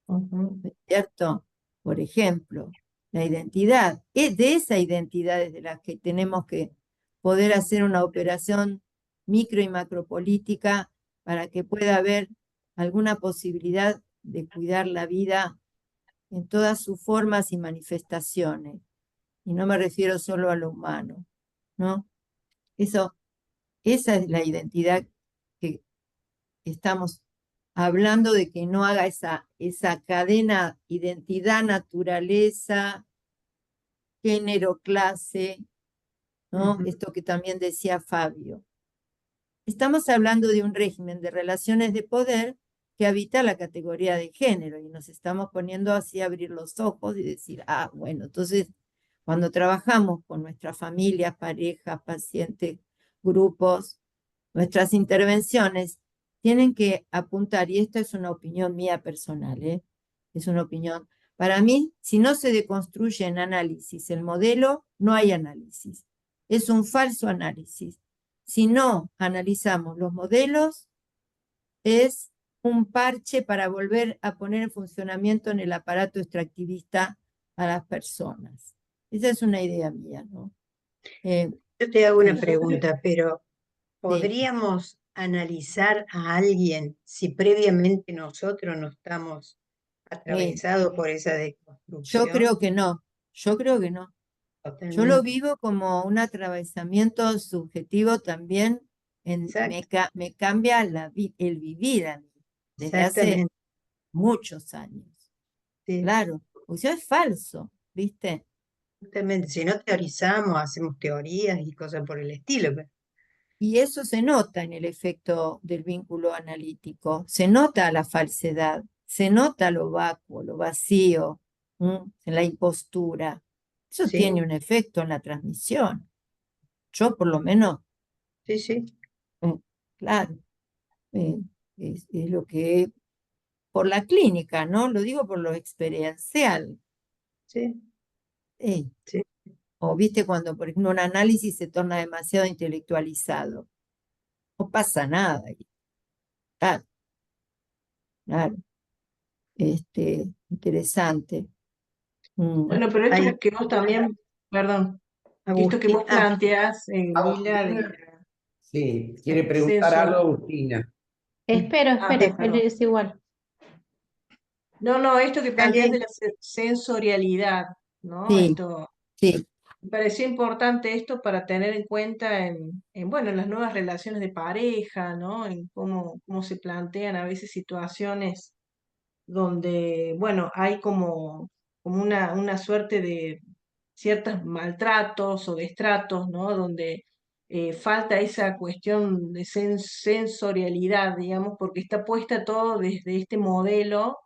Ujú. ¿cierto? Por ejemplo, la identidad, es de esa identidad es de la que tenemos que poder hacer una operación micro y macropolítica para que pueda haber alguna posibilidad de cuidar la vida en todas sus formas y manifestaciones. Y no me refiero solo a lo humano, ¿no? Eso, esa es la identidad que estamos hablando de que no haga esa cadena identidad, naturaleza, género, clase, ¿no? ujú. Esto que también decía Fabio. Estamos hablando de un régimen de relaciones de poder que habita la categoría de género y nos estamos poniendo así a abrir los ojos y decir, ah, bueno, entonces cuando trabajamos con nuestras familias, parejas, pacientes, grupos, nuestras intervenciones tienen que apuntar, y esta es una opinión mía personal, ¿eh? Es una opinión. Para mí, si no se deconstruye en análisis el modelo, no hay análisis. Es un falso análisis. Si no analizamos los modelos, es un parche para volver a poner en funcionamiento en el aparato extractivista a las personas. Esa es una idea mía, ¿no? Yo te hago una Sí, pregunta, pero sí. ¿podríamos analizar a alguien si previamente nosotros no estamos atravesados por esa Yo deconstrucción? creo que no, yo creo que no. Yo lo Totalmente. vivo como un atravesamiento subjetivo también, Exacto, me cambia el vivir a mí desde hace exactamente. muchos años. Sí, Claro, o sea, es falso, ¿viste? exactamente. Si no teorizamos, hacemos teorías y cosas por el estilo. Y eso se nota en el efecto del vínculo analítico, se nota la falsedad, se nota lo vacuo, lo vacío, en la impostura. Eso Sí, tiene un efecto en la transmisión. Yo por lo menos, sí, sí, mm, claro, eh, es lo que, por la clínica, ¿no? Lo digo por lo experiencial. sí, eh, sí. O viste cuando, por ejemplo, un análisis se torna demasiado intelectualizado. No pasa nada. Claro, claro. Interesante. Mm, Bueno, pero esto Hay que vos también, perdón, que esto que Agustín, vos planteás, Lila, de Agustina, sí, quiere preguntar algo, censo. Agustina. Ah, eh, perdón. es igual. No, no, esto que planteás de dale, la sensorialidad, ¿no? sí, Esto, sí, me pareció importante esto para tener en cuenta bueno, en las nuevas relaciones de pareja, ¿no? En cómo se plantean a veces situaciones donde, bueno, hay como una suerte de ciertos maltratos o destratos, ¿no? Donde falta esa cuestión de sensorialidad, digamos, porque está puesta todo desde este modelo,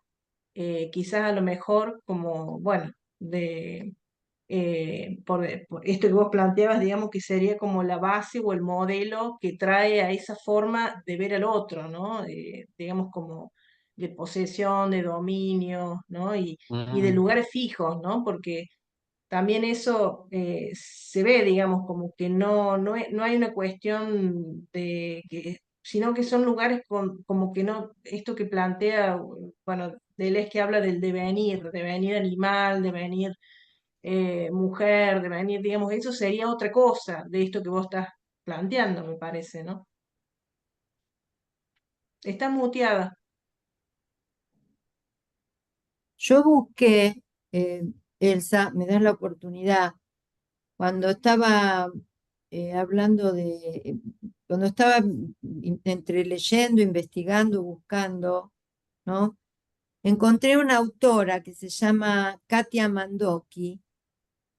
quizás a lo mejor como, bueno, por esto que vos planteabas, digamos que sería como la base o el modelo que trae a esa forma de ver al otro, ¿no? Digamos como de posesión, de dominio, ¿no? Y de lugares fijos, ¿no? Porque también eso se ve, digamos, como que no hay una cuestión de que, sino que son lugares como que no, esto que plantea, bueno, Deleuze que habla del devenir animal, devenir mujer, devenir, digamos, eso sería otra cosa de esto que vos estás planteando, me parece, ¿no? Está muteada. Yo busqué, Elsa, me das la oportunidad, cuando estaba hablando de, cuando estaba entre leyendo, investigando, buscando, ¿no? Encontré una autora que se llama Katia Mandocki,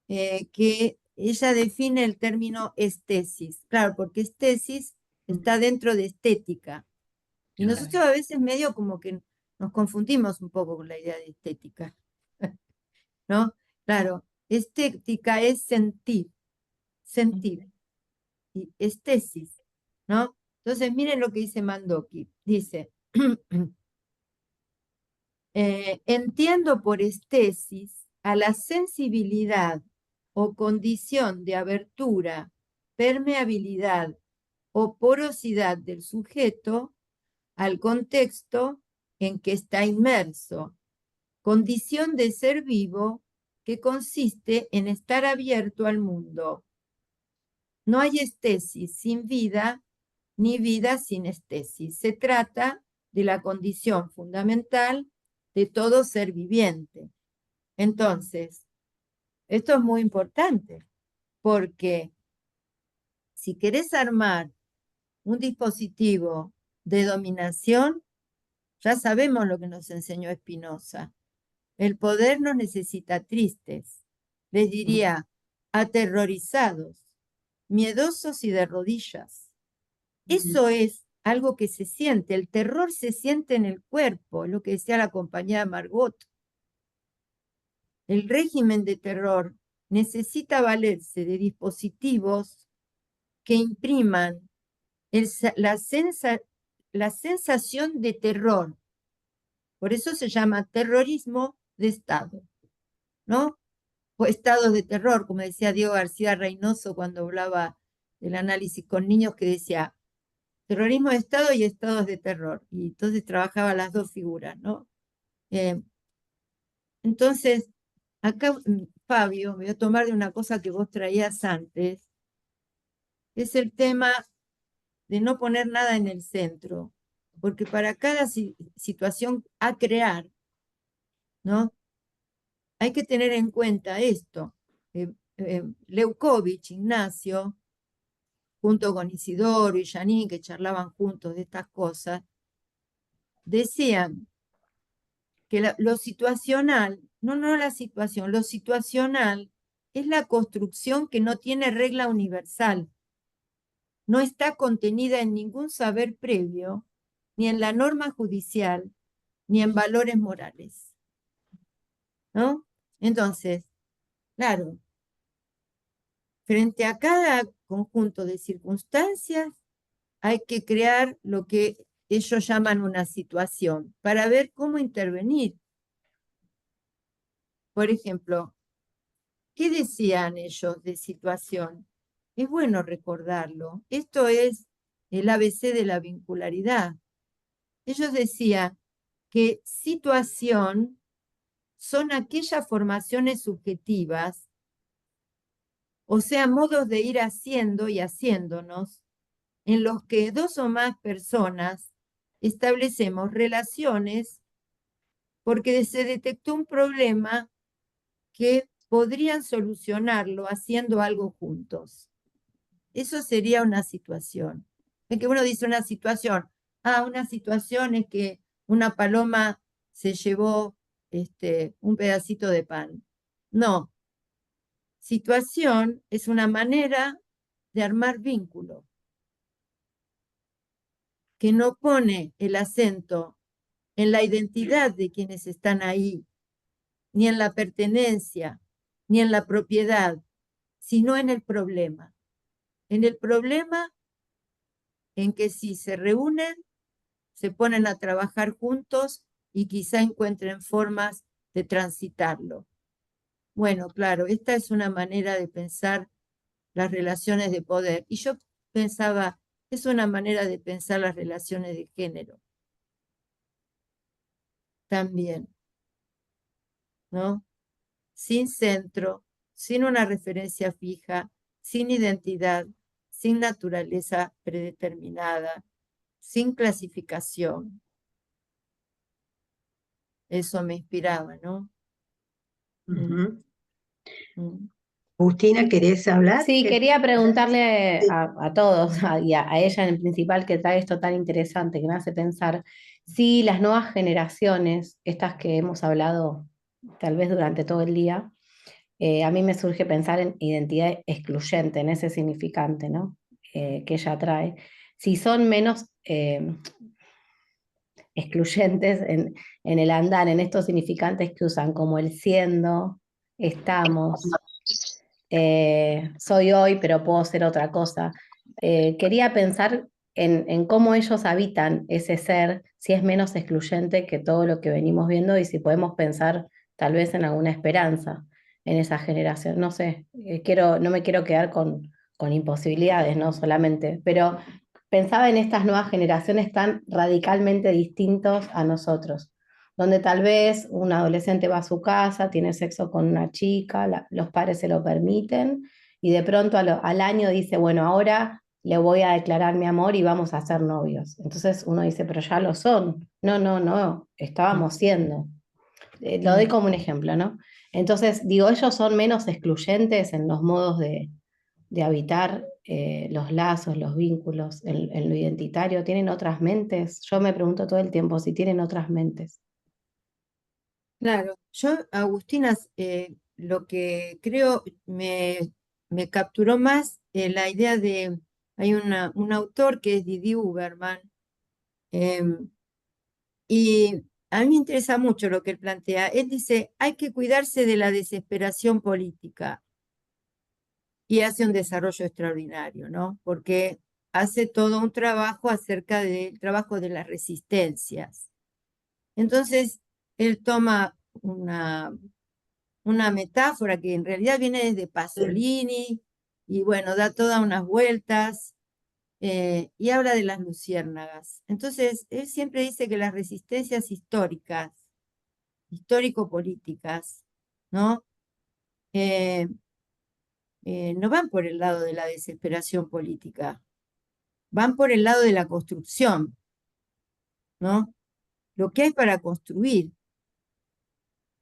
que ella define el término estesis. Claro, porque estesis está dentro de estética. Y nosotros a veces medio como que nos confundimos un poco con la idea de estética, ¿no? Claro, estética es sentir, sentir, y estesis, ¿no? Entonces, miren lo que dice Mandocki. Dice, entiendo por estesis a la sensibilidad o condición de abertura, permeabilidad o porosidad del sujeto al contexto en que está inmerso, condición de ser vivo que consiste en estar abierto al mundo. No hay estesis sin vida, ni vida sin estesis. Se trata de la condición fundamental de todo ser viviente. Entonces, esto es muy importante, porque si querés armar un dispositivo de dominación, ya sabemos lo que nos enseñó Spinoza. El poder nos necesita tristes, les diría aterrorizados, miedosos y de rodillas. Eso es algo que se siente, el terror se siente en el cuerpo, lo que decía la compañera Margot. El régimen de terror necesita valerse de dispositivos que impriman la sensación de terror. Por eso se llama terrorismo de Estado, ¿no? O estados de terror, como decía Diego García Reynoso cuando hablaba del análisis con niños, que decía terrorismo de Estado y estados de terror. Y entonces trabajaba las dos figuras, ¿no? Entonces, acá, Fabio, me voy a tomar de una cosa que vos traías antes, es el tema de no poner nada en el centro, porque para cada situación a crear, ¿no? Hay que tener en cuenta esto. Leucovich, Ignacio, junto con Isidoro y Janine, que charlaban juntos de estas cosas, decían que lo situacional, no la situación, lo situacional es la construcción que no tiene regla universal, no está contenida en ningún saber previo, ni en la norma judicial, ni en valores morales, ¿no? Entonces, claro, frente a cada conjunto de circunstancias, hay que crear lo que ellos llaman una situación para ver cómo intervenir. Por ejemplo, ¿qué decían ellos de situación? Es bueno recordarlo. Esto es el ABC de la vincularidad. Ellos decían que situación son aquellas formaciones subjetivas, o sea, modos de ir haciendo y haciéndonos, en los que dos o más personas establecemos relaciones porque se detectó un problema que podrían solucionarlo haciendo algo juntos. Eso sería una situación. Es que uno dice una situación. Una situación es que una paloma se llevó un pedacito de pan. No. Situación es una manera de armar vínculo que no pone el acento en la identidad de quienes están ahí, ni en la pertenencia, ni en la propiedad, sino en el problema. En el problema en que si se reúnen, se ponen a trabajar juntos y quizá encuentren formas de transitarlo. Bueno, claro, esta es una manera de pensar las relaciones de poder. Y yo pensaba, es una manera de pensar las relaciones de género también, ¿no? Sin centro, sin una referencia fija, sin identidad, sin naturaleza predeterminada, sin clasificación. Eso me inspiraba, ¿no? Ujú. Mm. Agustina, ¿querés hablar? Sí, ¿Qué- quería preguntarle Sí. a todos y a ella en principal que trae esto tan interesante que me hace pensar si las nuevas generaciones, estas que hemos hablado tal vez durante todo el día, a mí me surge pensar en identidad excluyente, en ese significante, ¿no? Que ella trae. Si son menos excluyentes en el andar, en estos significantes que usan, como el siendo, estamos, soy hoy, pero puedo ser otra cosa. Quería pensar en cómo ellos habitan ese ser, si es menos excluyente que todo lo que venimos viendo y si podemos pensar tal vez en alguna esperanza en esa generación. No sé, no me quiero quedar con imposibilidades, no solamente, pero pensaba en estas nuevas generaciones tan radicalmente distintos a nosotros, donde tal vez un adolescente va a su casa, tiene sexo con una chica, los padres se lo permiten, y de pronto al año dice, bueno, ahora le voy a declarar mi amor y vamos a ser novios. Entonces uno dice, pero ya lo son. No, no, no, estábamos siendo. Lo doy como un ejemplo, ¿no? Entonces, digo, ellos son menos excluyentes en los modos de habitar los lazos, los vínculos, en lo identitario. ¿Tienen otras mentes? Yo me pregunto todo el tiempo si tienen otras mentes. Claro, yo, Agustina, lo que creo me capturó más la idea de, hay un autor que es Didi Uberman, em, y a mí me interesa mucho lo que él plantea. Él dice, hay que cuidarse de la desesperación política y hace un desarrollo extraordinario, ¿no? Porque hace todo un trabajo acerca del trabajo de las resistencias. Entonces, él toma una metáfora que en realidad viene desde Pasolini y bueno, da todas unas vueltas y habla de las luciérnagas. Entonces, él siempre dice que las resistencias históricas, histórico-políticas, ¿no? Eh, no van por el lado de la desesperación política, van por el lado de la construcción, ¿no? Lo que hay para construir,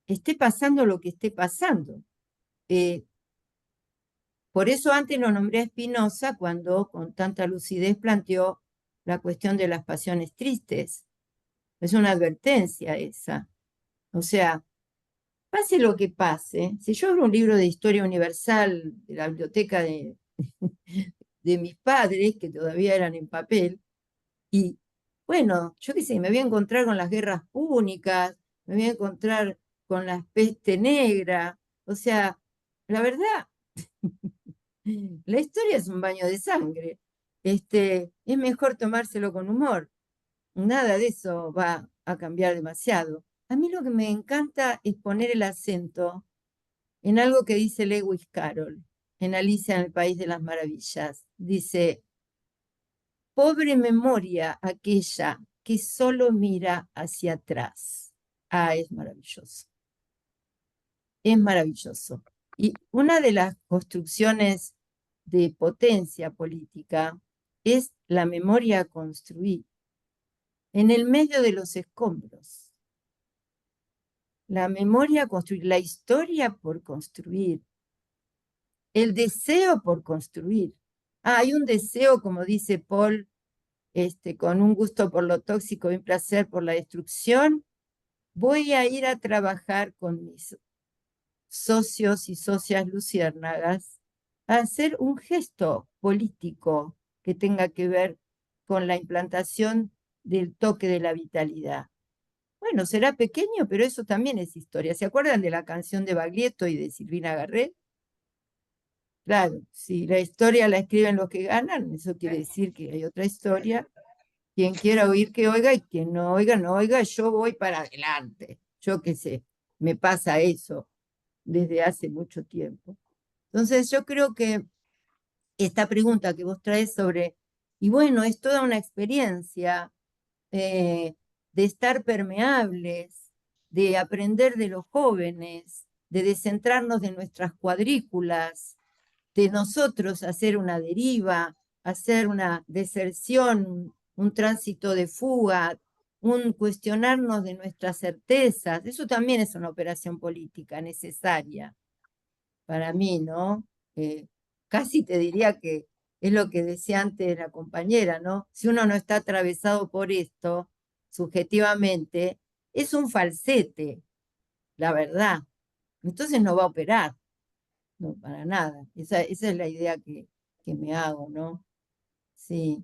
esté pasando lo que esté pasando. Eh, Por eso antes lo nombré a Spinoza cuando con tanta lucidez planteó la cuestión de las pasiones tristes. Es una advertencia esa. O sea, pase lo que pase, si yo abro un libro de historia universal de la biblioteca de mis padres, que todavía eran en papel, y bueno, yo qué sé, me voy a encontrar con las guerras púnicas, me voy a encontrar con la peste negra, o sea, la verdad, la historia es un baño de sangre. Es mejor tomárselo con humor. Nada de eso va a cambiar demasiado. A mí lo que me encanta es poner el acento en algo que dice Lewis Carroll en Alicia en el País de las Maravillas. Dice, pobre memoria aquella que solo mira hacia atrás. Ah, es maravilloso. Es maravilloso. Y una de las construcciones de potencia política es la memoria a construir en el medio de los escombros. La memoria a construir, la historia por construir, el deseo por construir. Ah, hay un deseo, como dice Paul, con un gusto por lo tóxico y un placer por la destrucción. Voy a ir a trabajar con mis socios y socias luciérnagas a hacer un gesto político que tenga que ver con la implantación del toque de la vitalidad. Bueno, será pequeño, pero eso también es historia. ¿Se acuerdan de la canción de Baglietto y de Silvina Garré? Claro, si la historia la escriben los que ganan, eso quiere decir que hay otra historia Quien quiera oír, que oiga, y quien no oiga, no oiga, yo voy para adelante. Yo qué sé, me pasa eso desde hace mucho tiempo. Entonces yo creo que esta pregunta que vos traes sobre, y bueno, es toda una experiencia de estar permeables, de aprender de los jóvenes, de descentrarnos de nuestras cuadrículas, de nosotros hacer una deriva, hacer una deserción, un tránsito de fuga, un cuestionarnos de nuestras certezas. Eso también es una operación política necesaria para mí, ¿no? Casi te diría que es lo que decía antes la compañera, ¿no? Si uno no está atravesado por esto, subjetivamente, es un falsete, la verdad. Entonces no va a operar, no, para nada. Esa es la idea que me hago, ¿no? Sí.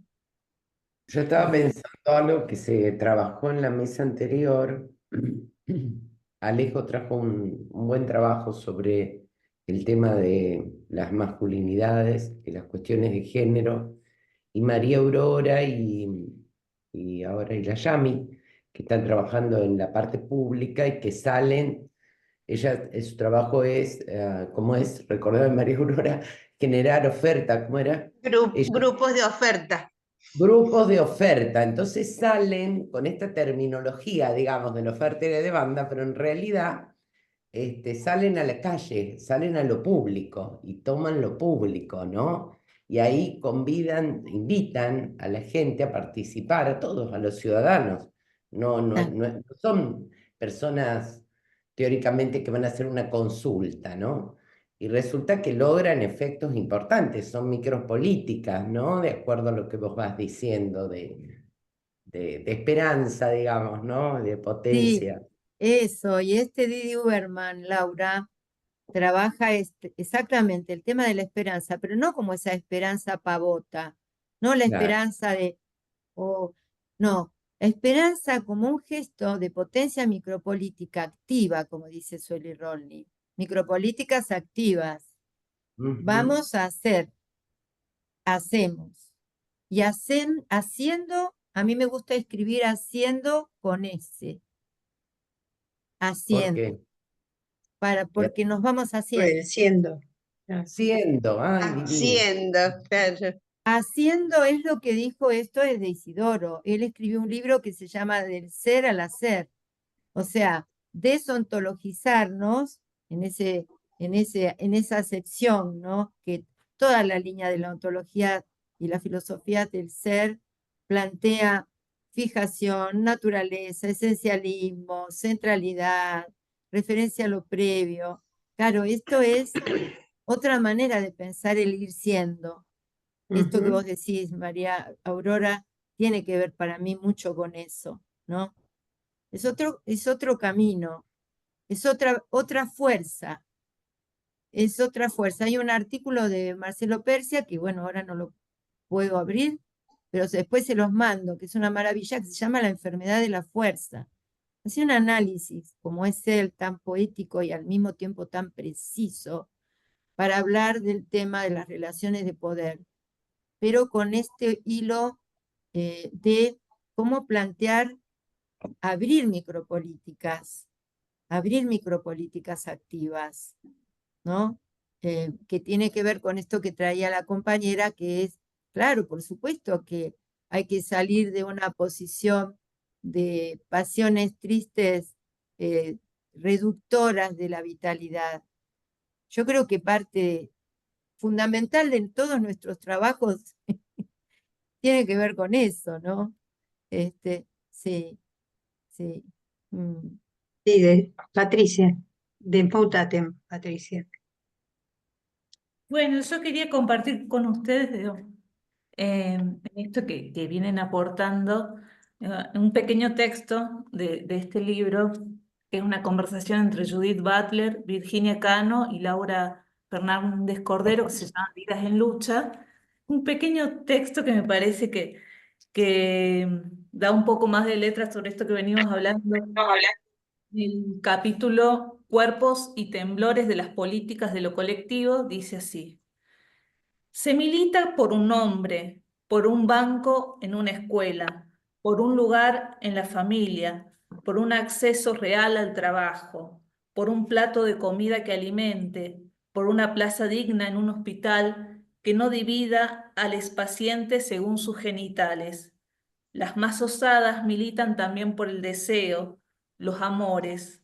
Yo estaba pensando algo que se trabajó en la mesa anterior. Alejo trajo un buen trabajo sobre el tema de las masculinidades y las cuestiones de género. Y María Aurora y ahora Yami, que están trabajando en la parte pública y que salen. Su trabajo es, ¿cómo es? Recordar María Aurora, generar oferta, ¿cómo era? Grupos de oferta. Grupos de oferta, entonces salen con esta terminología, digamos, de la oferta y la demanda, pero en realidad salen a la calle, salen a lo público y toman lo público, ¿no? Y ahí invitan a la gente a participar, a todos, a los ciudadanos. No son personas teóricamente que van a hacer una consulta, ¿no? Y resulta que logran efectos importantes, son micropolíticas, ¿no? De acuerdo a lo que vos vas diciendo, de esperanza, digamos, ¿no? De Sí, potencia. eso. Y este Didi Uberman, Laura, trabaja exactamente el tema de la esperanza, pero no como esa esperanza pavota, no la Claro. esperanza de, no, la esperanza como un gesto de potencia micropolítica activa, como dice Sueli Rolny, micropolíticas activas. Ujú. Vamos a hacer, hacemos. Y haciendo, a mí me gusta escribir haciendo con ese, ¿Por haciendo, qué? porque nos vamos haciendo. Produciendo. Ah, Siendo, ay, divino. Haciendo, claro. Haciendo es lo que dijo esto es de Isidoro. Él escribió un libro que se llama Del ser al hacer. O sea, desontologizarnos en esa acepción, ¿no? Que toda la línea de la ontología y la filosofía del ser plantea fijación, naturaleza, esencialismo, centralidad, referencia a lo previo. Claro, esto es otra manera de pensar el ir siendo. Esto que ujú. vos decís, María Aurora, tiene que ver para mí mucho con eso, ¿no? Es otro camino, es otra fuerza, es otra fuerza. Hay un artículo de Marcelo Persia, que bueno, ahora no lo puedo abrir, pero después se los mando, que es una maravilla, que se llama La enfermedad de la fuerza. Hace un análisis, como es él, tan poético y al mismo tiempo tan preciso, para hablar del tema de las relaciones de poder, pero con este hilo de cómo plantear abrir micropolíticas activas, ¿no? Que tiene que ver con esto que traía la compañera, que es, claro, por supuesto que hay que salir de una posición de pasiones tristes, reductoras de la vitalidad. Yo creo que parte fundamental de todos nuestros trabajos tiene que ver con eso, ¿no? Sí, sí. Mm. Sí, de Patricia, de Putatem, Patricia. Bueno, yo quería compartir con ustedes esto que vienen aportando, un pequeño texto de este libro, que es una conversación entre Judith Butler, Virginia Cano y Laura Fernández Cordero, que se llama Vidas en Lucha. Un pequeño texto que me parece que da un poco más de letras sobre esto que venimos hablando. El capítulo Cuerpos y temblores de las políticas de lo colectivo dice así: se milita por un hombre, por un banco en una escuela, por un lugar en la familia, por un acceso real al trabajo, por un plato de comida que alimente, por una plaza digna en un hospital que no divida a los pacientes según sus genitales. Las más osadas militan también por el deseo, los amores.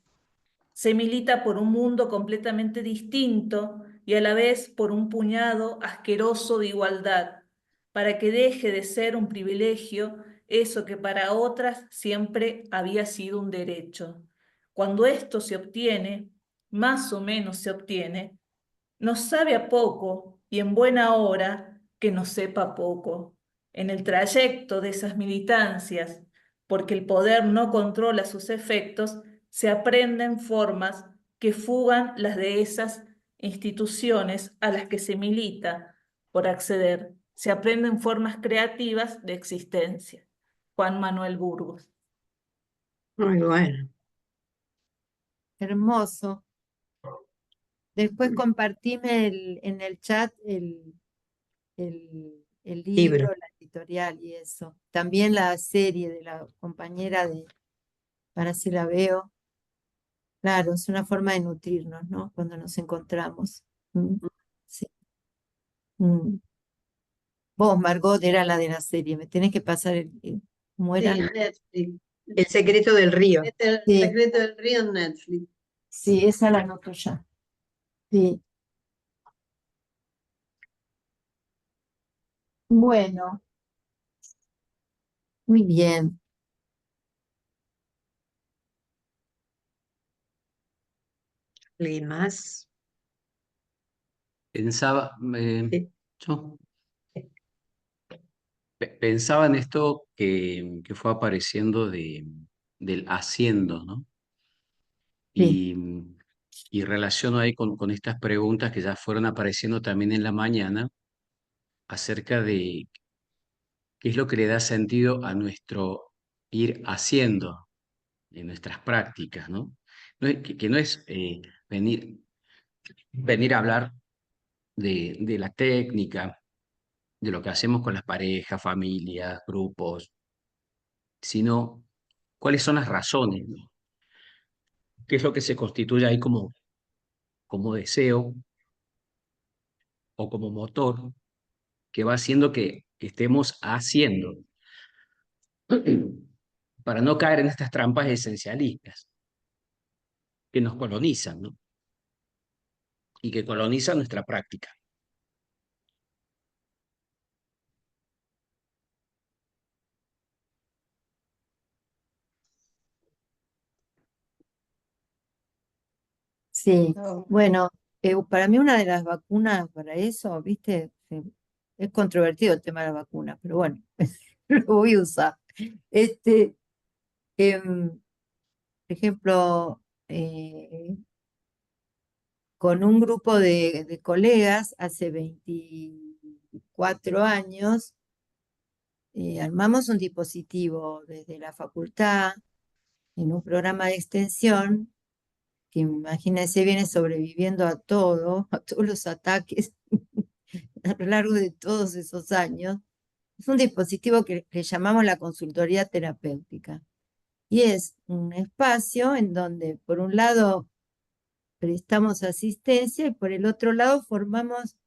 Se milita por un mundo completamente distinto y a la vez por un puñado asqueroso de igualdad, para que deje de ser un privilegio eso que para otras siempre había sido un derecho. Cuando esto se obtiene, más o menos se obtiene, nos sabe a poco y en buena hora que nos sepa poco. En el trayecto de esas militancias, porque el poder no controla sus efectos, se aprenden formas que fugan las de esas instituciones a las que se milita por acceder. Se aprenden formas creativas de existencia. Juan Manuel Burgos. Muy bueno. Hermoso. Después compartime en el chat el libro, Libro. la editorial y eso. También la serie de la compañera de Para si la veo. Claro, es una forma de nutrirnos, ¿no? Cuando nos encontramos. Sí. Vos, Margot, era la de la serie. Me tenés que pasar ¿cómo era? Sí, Netflix. El secreto del río. El Sí. secreto del río en Netflix. Sí, esa la anoto ya. Sí. Bueno, muy bien. ¿Alguien más? Pensaba, Sí. yo pensaba en esto que fue apareciendo del haciendo, ¿no? Sí. Y relaciono ahí con estas preguntas que ya fueron apareciendo también en la mañana acerca de qué es lo que le da sentido a nuestro ir haciendo en nuestras prácticas, ¿no? Que no es venir a hablar de la técnica, de lo que hacemos con las parejas, familias, grupos, sino cuáles son las razones, ¿no? ¿Qué es lo que se constituye ahí como deseo o como motor que va haciendo que estemos haciendo para no caer en estas trampas esencialistas que nos colonizan, ¿no? Y que colonizan nuestra práctica. Sí, bueno, para mí una de las vacunas para eso, viste, es controvertido el tema de las vacunas, pero bueno, lo voy a usar. Por ejemplo, con un grupo de colegas hace 24 años, armamos un dispositivo desde la facultad en un programa de extensión que imagínense viene sobreviviendo a todo, a todos los ataques a lo largo de todos esos años. Es un dispositivo que llamamos la consultoría terapéutica. Y es un espacio en donde, por un lado, prestamos asistencia y por el otro lado, formamos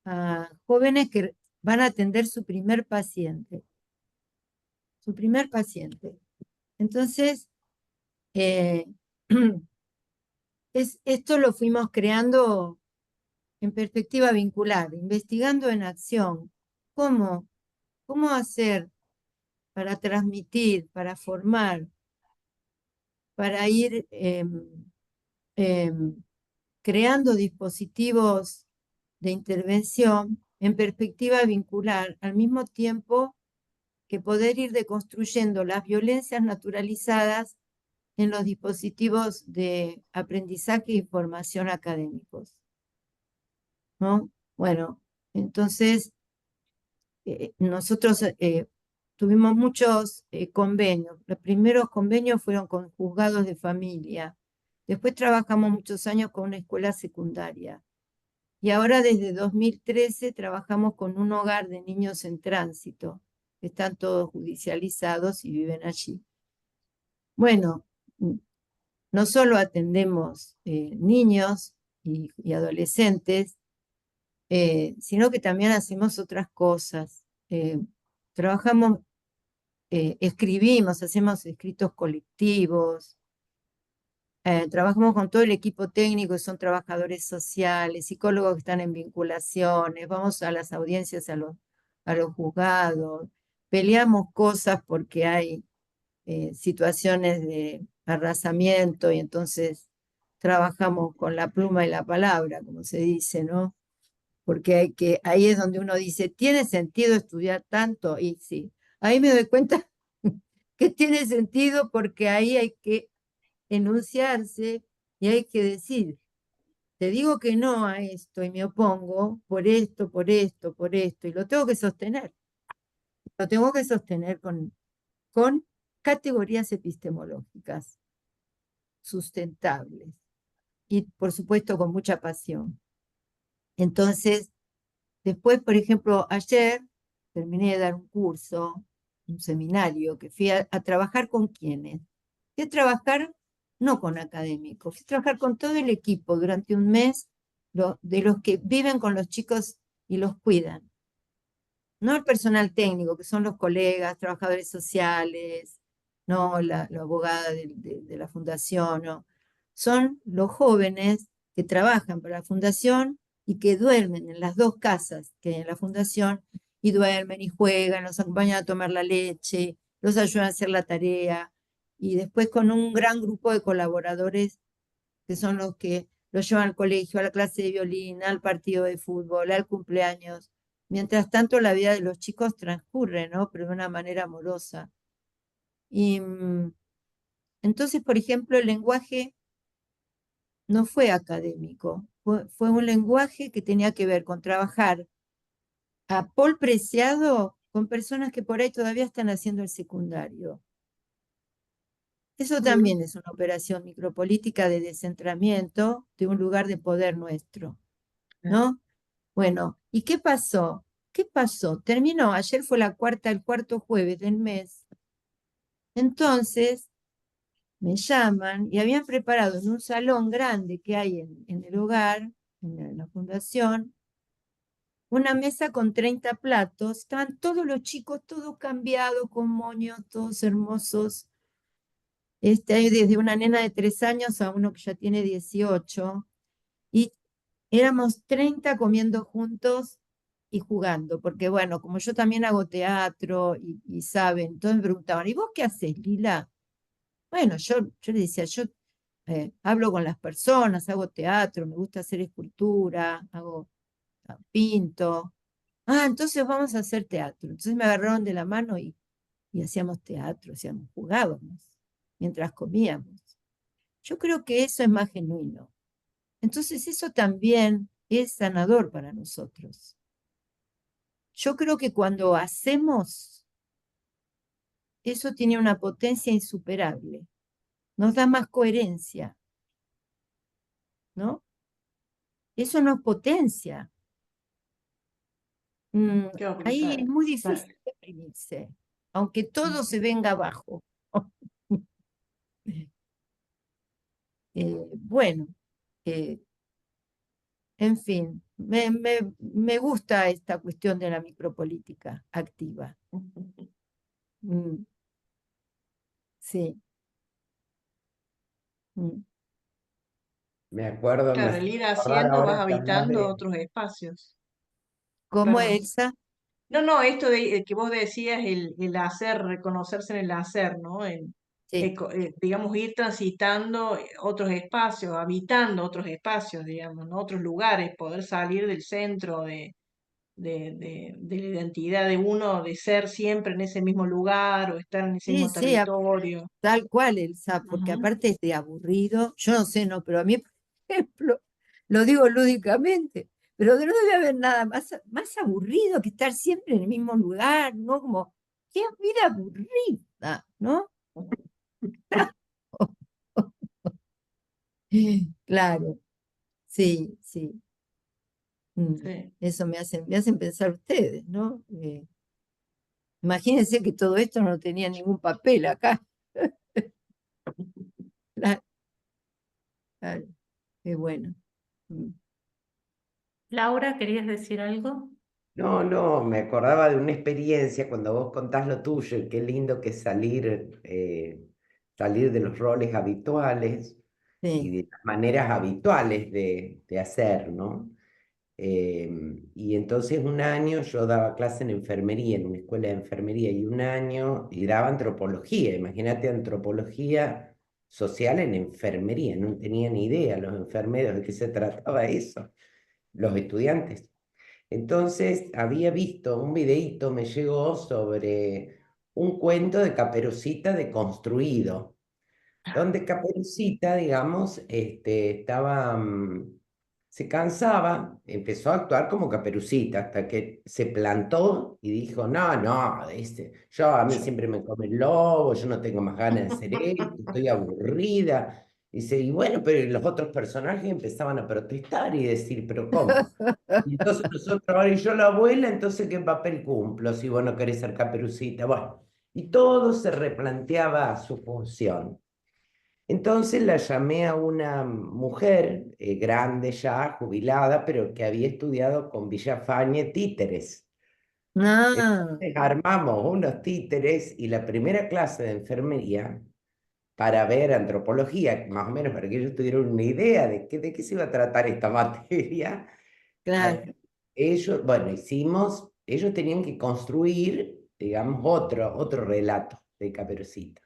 a jóvenes que van a atender su primer paciente. Su primer paciente. Entonces, esto lo fuimos creando en perspectiva vincular, investigando en acción. ¿Cómo hacer para transmitir, para formar, para ir creando dispositivos de intervención en perspectiva vincular, al mismo tiempo que poder ir deconstruyendo las violencias naturalizadas en los dispositivos de aprendizaje y formación académicos, ¿no? Bueno, entonces nosotros tuvimos muchos convenios. Los primeros convenios fueron con juzgados de familia. Después trabajamos muchos años con una escuela secundaria. Y ahora desde 2013 trabajamos con un hogar de niños en tránsito. que están todos judicializados y viven allí. Bueno, no solo atendemos niños y adolescentes, sino que también hacemos otras cosas. Trabajamos, escribimos, hacemos escritos colectivos, trabajamos con todo el equipo técnico, que son trabajadores sociales, psicólogos que están en vinculaciones, vamos a las audiencias, a los juzgados, peleamos cosas porque hay situaciones de arrasamiento y entonces trabajamos con la pluma y la palabra, como se dice, ¿no? Porque ahí es donde uno dice, ¿tiene sentido estudiar tanto? Y sí, ahí me doy cuenta que tiene sentido porque ahí hay que enunciarse y hay que decir, te digo que no a esto y me opongo por esto, por esto, por esto, y lo tengo que sostener. Lo tengo que sostener con categorías epistemológicas sustentables y, por supuesto, con mucha pasión. Entonces, después, por ejemplo, ayer terminé de dar un curso, un seminario, que fui a trabajar con quienes. Fui a trabajar no con académicos, fui a trabajar con todo el equipo durante un mes, de los que viven con los chicos y los cuidan. No el personal técnico, que son los colegas, trabajadores sociales, no la abogada de la fundación, no. Son los jóvenes que trabajan para la fundación y que duermen en las dos casas que hay en la fundación, y duermen y juegan, los acompañan a tomar la leche, los ayudan a hacer la tarea, y después con un gran grupo de colaboradores que son los que los llevan al colegio, a la clase de violín, al partido de fútbol, al cumpleaños. Mientras tanto, la vida de los chicos transcurre, ¿no? Pero de una manera amorosa. Y entonces, por ejemplo, el lenguaje no fue académico, fue un lenguaje que tenía que ver con trabajar a Paul Preciado con personas que por ahí todavía están haciendo el secundario. Eso también es una operación micropolítica de descentramiento de un lugar de poder nuestro, ¿no? Bueno, ¿y qué pasó? ¿Qué pasó? Terminó, ayer fue el cuarto jueves del mes. Entonces me llaman y habían preparado en un salón grande que hay en el hogar, en la fundación, una mesa con 30 platos. Estaban todos los chicos, todos cambiados, con moños, todos hermosos. Hay desde una nena de 3 años a uno que ya tiene 18. Y éramos 30 comiendo juntos y jugando, porque bueno, como yo también hago teatro y saben, entonces me preguntaban, ¿y vos qué haces, Lila? Bueno, yo le decía, yo hablo con las personas, hago teatro, me gusta hacer escultura, pinto. Ah, entonces vamos a hacer teatro. Entonces me agarraron de la mano y hacíamos teatro, jugábamos mientras comíamos. Yo creo que eso es más genuino. Entonces eso también es sanador para nosotros. Yo creo que cuando hacemos, eso tiene una potencia insuperable, nos da más coherencia, ¿no? Eso nos potencia. Ahí es muy difícil deprimirse, aunque todo se venga abajo. Bueno, en fin, me gusta esta cuestión de la micropolítica activa. Mm, sí. Me acuerdo, me Claro, hace el ir acordar haciendo vas ahora que hablas habitando de... otros espacios. ¿Cómo, Perdón. Elsa? No, esto de que vos decías, el hacer, reconocerse en el hacer, ¿no? Sí. Digamos, ir transitando otros espacios, habitando otros espacios, digamos, ¿no? Otros lugares, poder salir del centro de la identidad de uno, de ser siempre en ese mismo lugar o estar en ese Sí, mismo sí, territorio. tal cual, Elsa, porque Ujú. aparte es de aburrido, yo no sé, no, pero a mí, por ejemplo, lo digo lúdicamente, pero no debe haber nada más aburrido que estar siempre en el mismo lugar, ¿no? Como, qué vida aburrida, ¿no? Claro, sí, sí. Sí. Eso me hacen pensar ustedes, ¿no? Imagínense que todo esto no tenía ningún papel acá. Claro, claro, qué bueno. Mm. Laura, ¿querías decir algo? No, no, me acordaba de una experiencia cuando vos contás lo tuyo, y qué lindo que es salir de los roles habituales y Sí. de las maneras habituales de hacer, ¿no? Y entonces un año yo daba clase en enfermería, en una escuela de enfermería, y un año y daba antropología. Imagínate antropología social en enfermería, no tenía ni idea los enfermeros de qué se trataba eso, los estudiantes. Entonces había visto un videíto, me llegó sobre un cuento de Caperucita deconstruido, donde Caperucita, digamos, se cansaba, empezó a actuar como Caperucita, hasta que se plantó y dijo, no, no, yo a mí siempre me come el lobo, yo no tengo más ganas de hacer esto, estoy aburrida. Dice, y bueno, pero los otros personajes empezaban a protestar y decir, pero ¿cómo? Y entonces nosotros, ahora y yo la abuela, entonces ¿qué papel cumplo si vos no querés ser Caperucita? Bueno, y todo se replanteaba su función. Entonces la llamé a una mujer grande ya, jubilada, pero que había estudiado con Villafañe títeres. Ah, Entonces armamos unos títeres y la primera clase de enfermería para ver antropología, más o menos para que ellos tuvieran una idea de qué se iba a tratar esta materia. claro. Ellos, bueno, ellos tenían que construir, digamos, otro relato de Caperucita.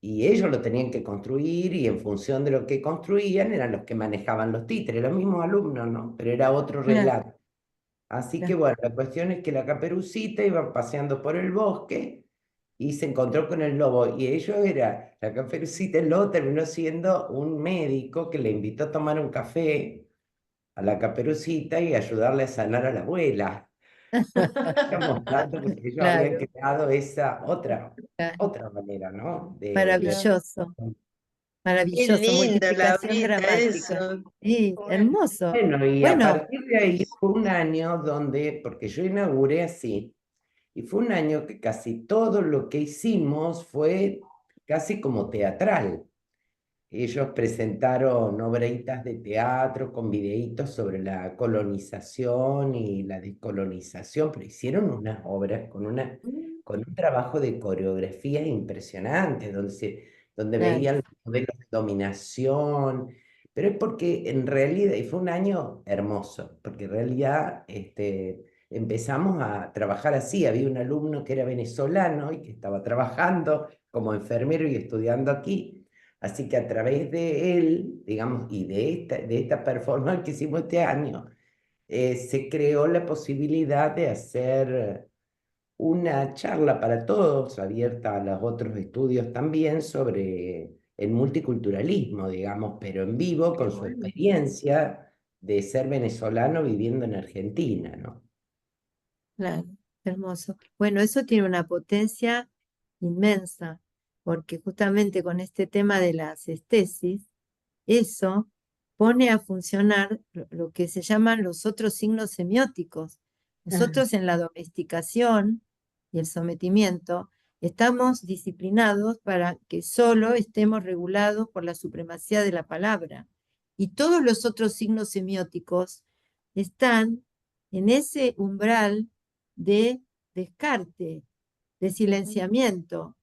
Y ellos lo tenían que construir y en función de lo que construían eran los que manejaban los títeres, los mismos alumnos, ¿no? Pero era otro Claro, relato. Así que claro. bueno, la cuestión es que la Caperucita iba paseando por el bosque y se encontró con el lobo. Y la Caperucita, el lobo terminó siendo un médico que le invitó a tomar un café a la Caperucita y ayudarle a sanar a la abuela. Mostrando porque ellos habían Claro, creado esa claro. otra manera, ¿no? Claro. Maravilloso, Qué maravilloso, lindo, multiplicación Laurita, gramática. eso. Sí, Bueno, hermoso. Bueno, y a Bueno, partir de ahí fue un año porque yo inauguré así, y fue un año que casi todo lo que hicimos fue casi como teatral. Ellos presentaron obreitas de teatro con videitos sobre la colonización y la descolonización, pero hicieron unas obras con un trabajo de coreografía impresionante, donde claro, veían los modelos de dominación, pero es porque en realidad, y fue un año hermoso, porque en realidad empezamos a trabajar así. Había un alumno que era venezolano y que estaba trabajando como enfermero y estudiando aquí. Así que a través de él, digamos, y de esta performance que hicimos este año, se creó la posibilidad de hacer una charla para todos, abierta a los otros estudios también, sobre el multiculturalismo, digamos, pero en vivo, qué con su bueno. experiencia de ser venezolano viviendo en Argentina, ¿no? claro, hermoso. Bueno, eso tiene una potencia inmensa, porque justamente con este tema de las estesis, eso pone a funcionar lo que se llaman los otros signos semióticos. Nosotros en la domesticación y el sometimiento estamos disciplinados para que solo estemos regulados por la supremacía de la palabra. Y todos los otros signos semióticos están en ese umbral de descarte, de silenciamiento.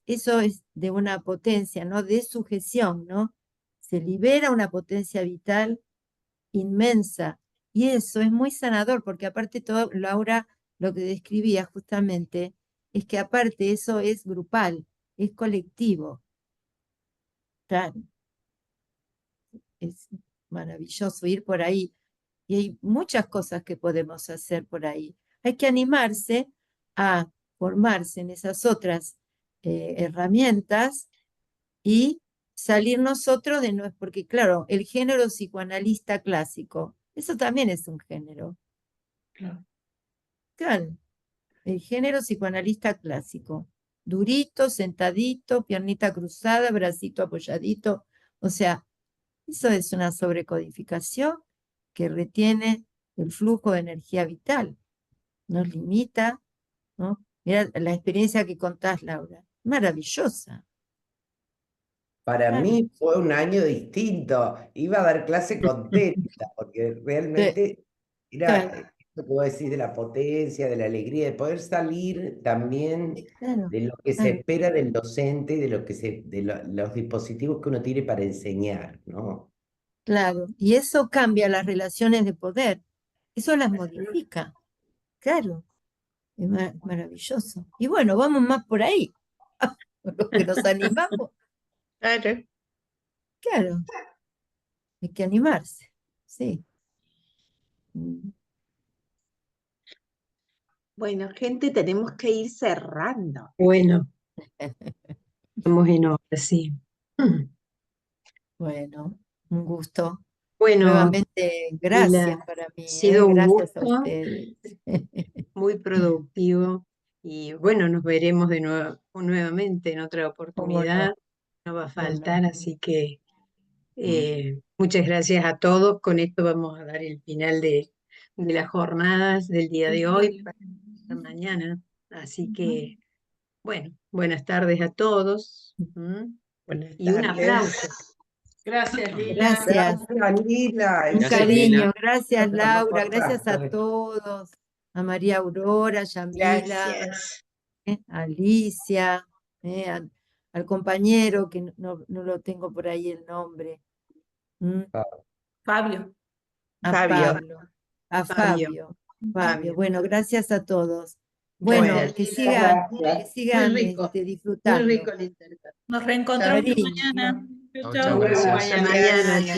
Eso es de una potencia, ¿no? De sujeción, ¿no? Se libera una potencia vital inmensa. Y eso es muy sanador, porque aparte todo, Laura, lo que describía justamente, es que aparte eso es grupal, es colectivo. Claro, es maravilloso ir por ahí. Y hay muchas cosas que podemos hacer por ahí. Hay que animarse a formarse en esas otras herramientas y salir nosotros de nuestro, porque claro, el género psicoanalista clásico, eso también es un género. Claro. Claro, el género psicoanalista clásico. Durito, sentadito, piernita cruzada, bracito apoyadito. O sea, eso es una sobrecodificación que retiene el flujo de energía vital, nos limita, ¿no? Mira la experiencia que contás, Laura. Maravillosa. Para Claro. mí fue un año distinto. Iba a dar clase contenta, porque realmente era Claro, esto que vos decís de la potencia, de la alegría, de poder salir también claro, de lo que se claro, espera del docente y de los dispositivos que uno tiene para enseñar, ¿no? claro. Y eso cambia las relaciones de poder. Eso las modifica. Claro, es maravilloso. Y bueno, vamos más por ahí. Los que nos animamos, Claro. claro, hay que animarse. Sí. Mm. Bueno, gente, tenemos que ir cerrando. Bueno, estamos en hora, sí. Bueno, un gusto. Bueno, Nuevamente, gracias Sheila, para ha mí, sido un gracias a gusto, ustedes. muy productivo y bueno, nos veremos de nuevo, nuevamente en otra ¿Cómo oportunidad. no? No va a ¿Cómo no? faltar, así que muchas gracias a todos. Con esto vamos a dar el final de las jornadas del día de hoy para mañana. Así que, bueno, buenas tardes a todos. Buenas Y un tardes. aplauso. Gracias, Lila. Gracias. Gracias, Lila. Un Gracias, cariño, Lila. gracias Estamos Laura, gracias a contacto. todos, a María Aurora, Yamila, Gracias. a Alicia, al compañero que no lo tengo por ahí el nombre, Fabio. a Fabio. Pablo, a Fabio. Fabio. Bueno, gracias a todos. Bueno, Bueno, Gracias, que Lila. sigan Muy rico, muy disfrutando. rico el intercambio. Nos reencontramos Cariño. mañana. Chau, Chau, chau. chau, gracias. hasta mañana.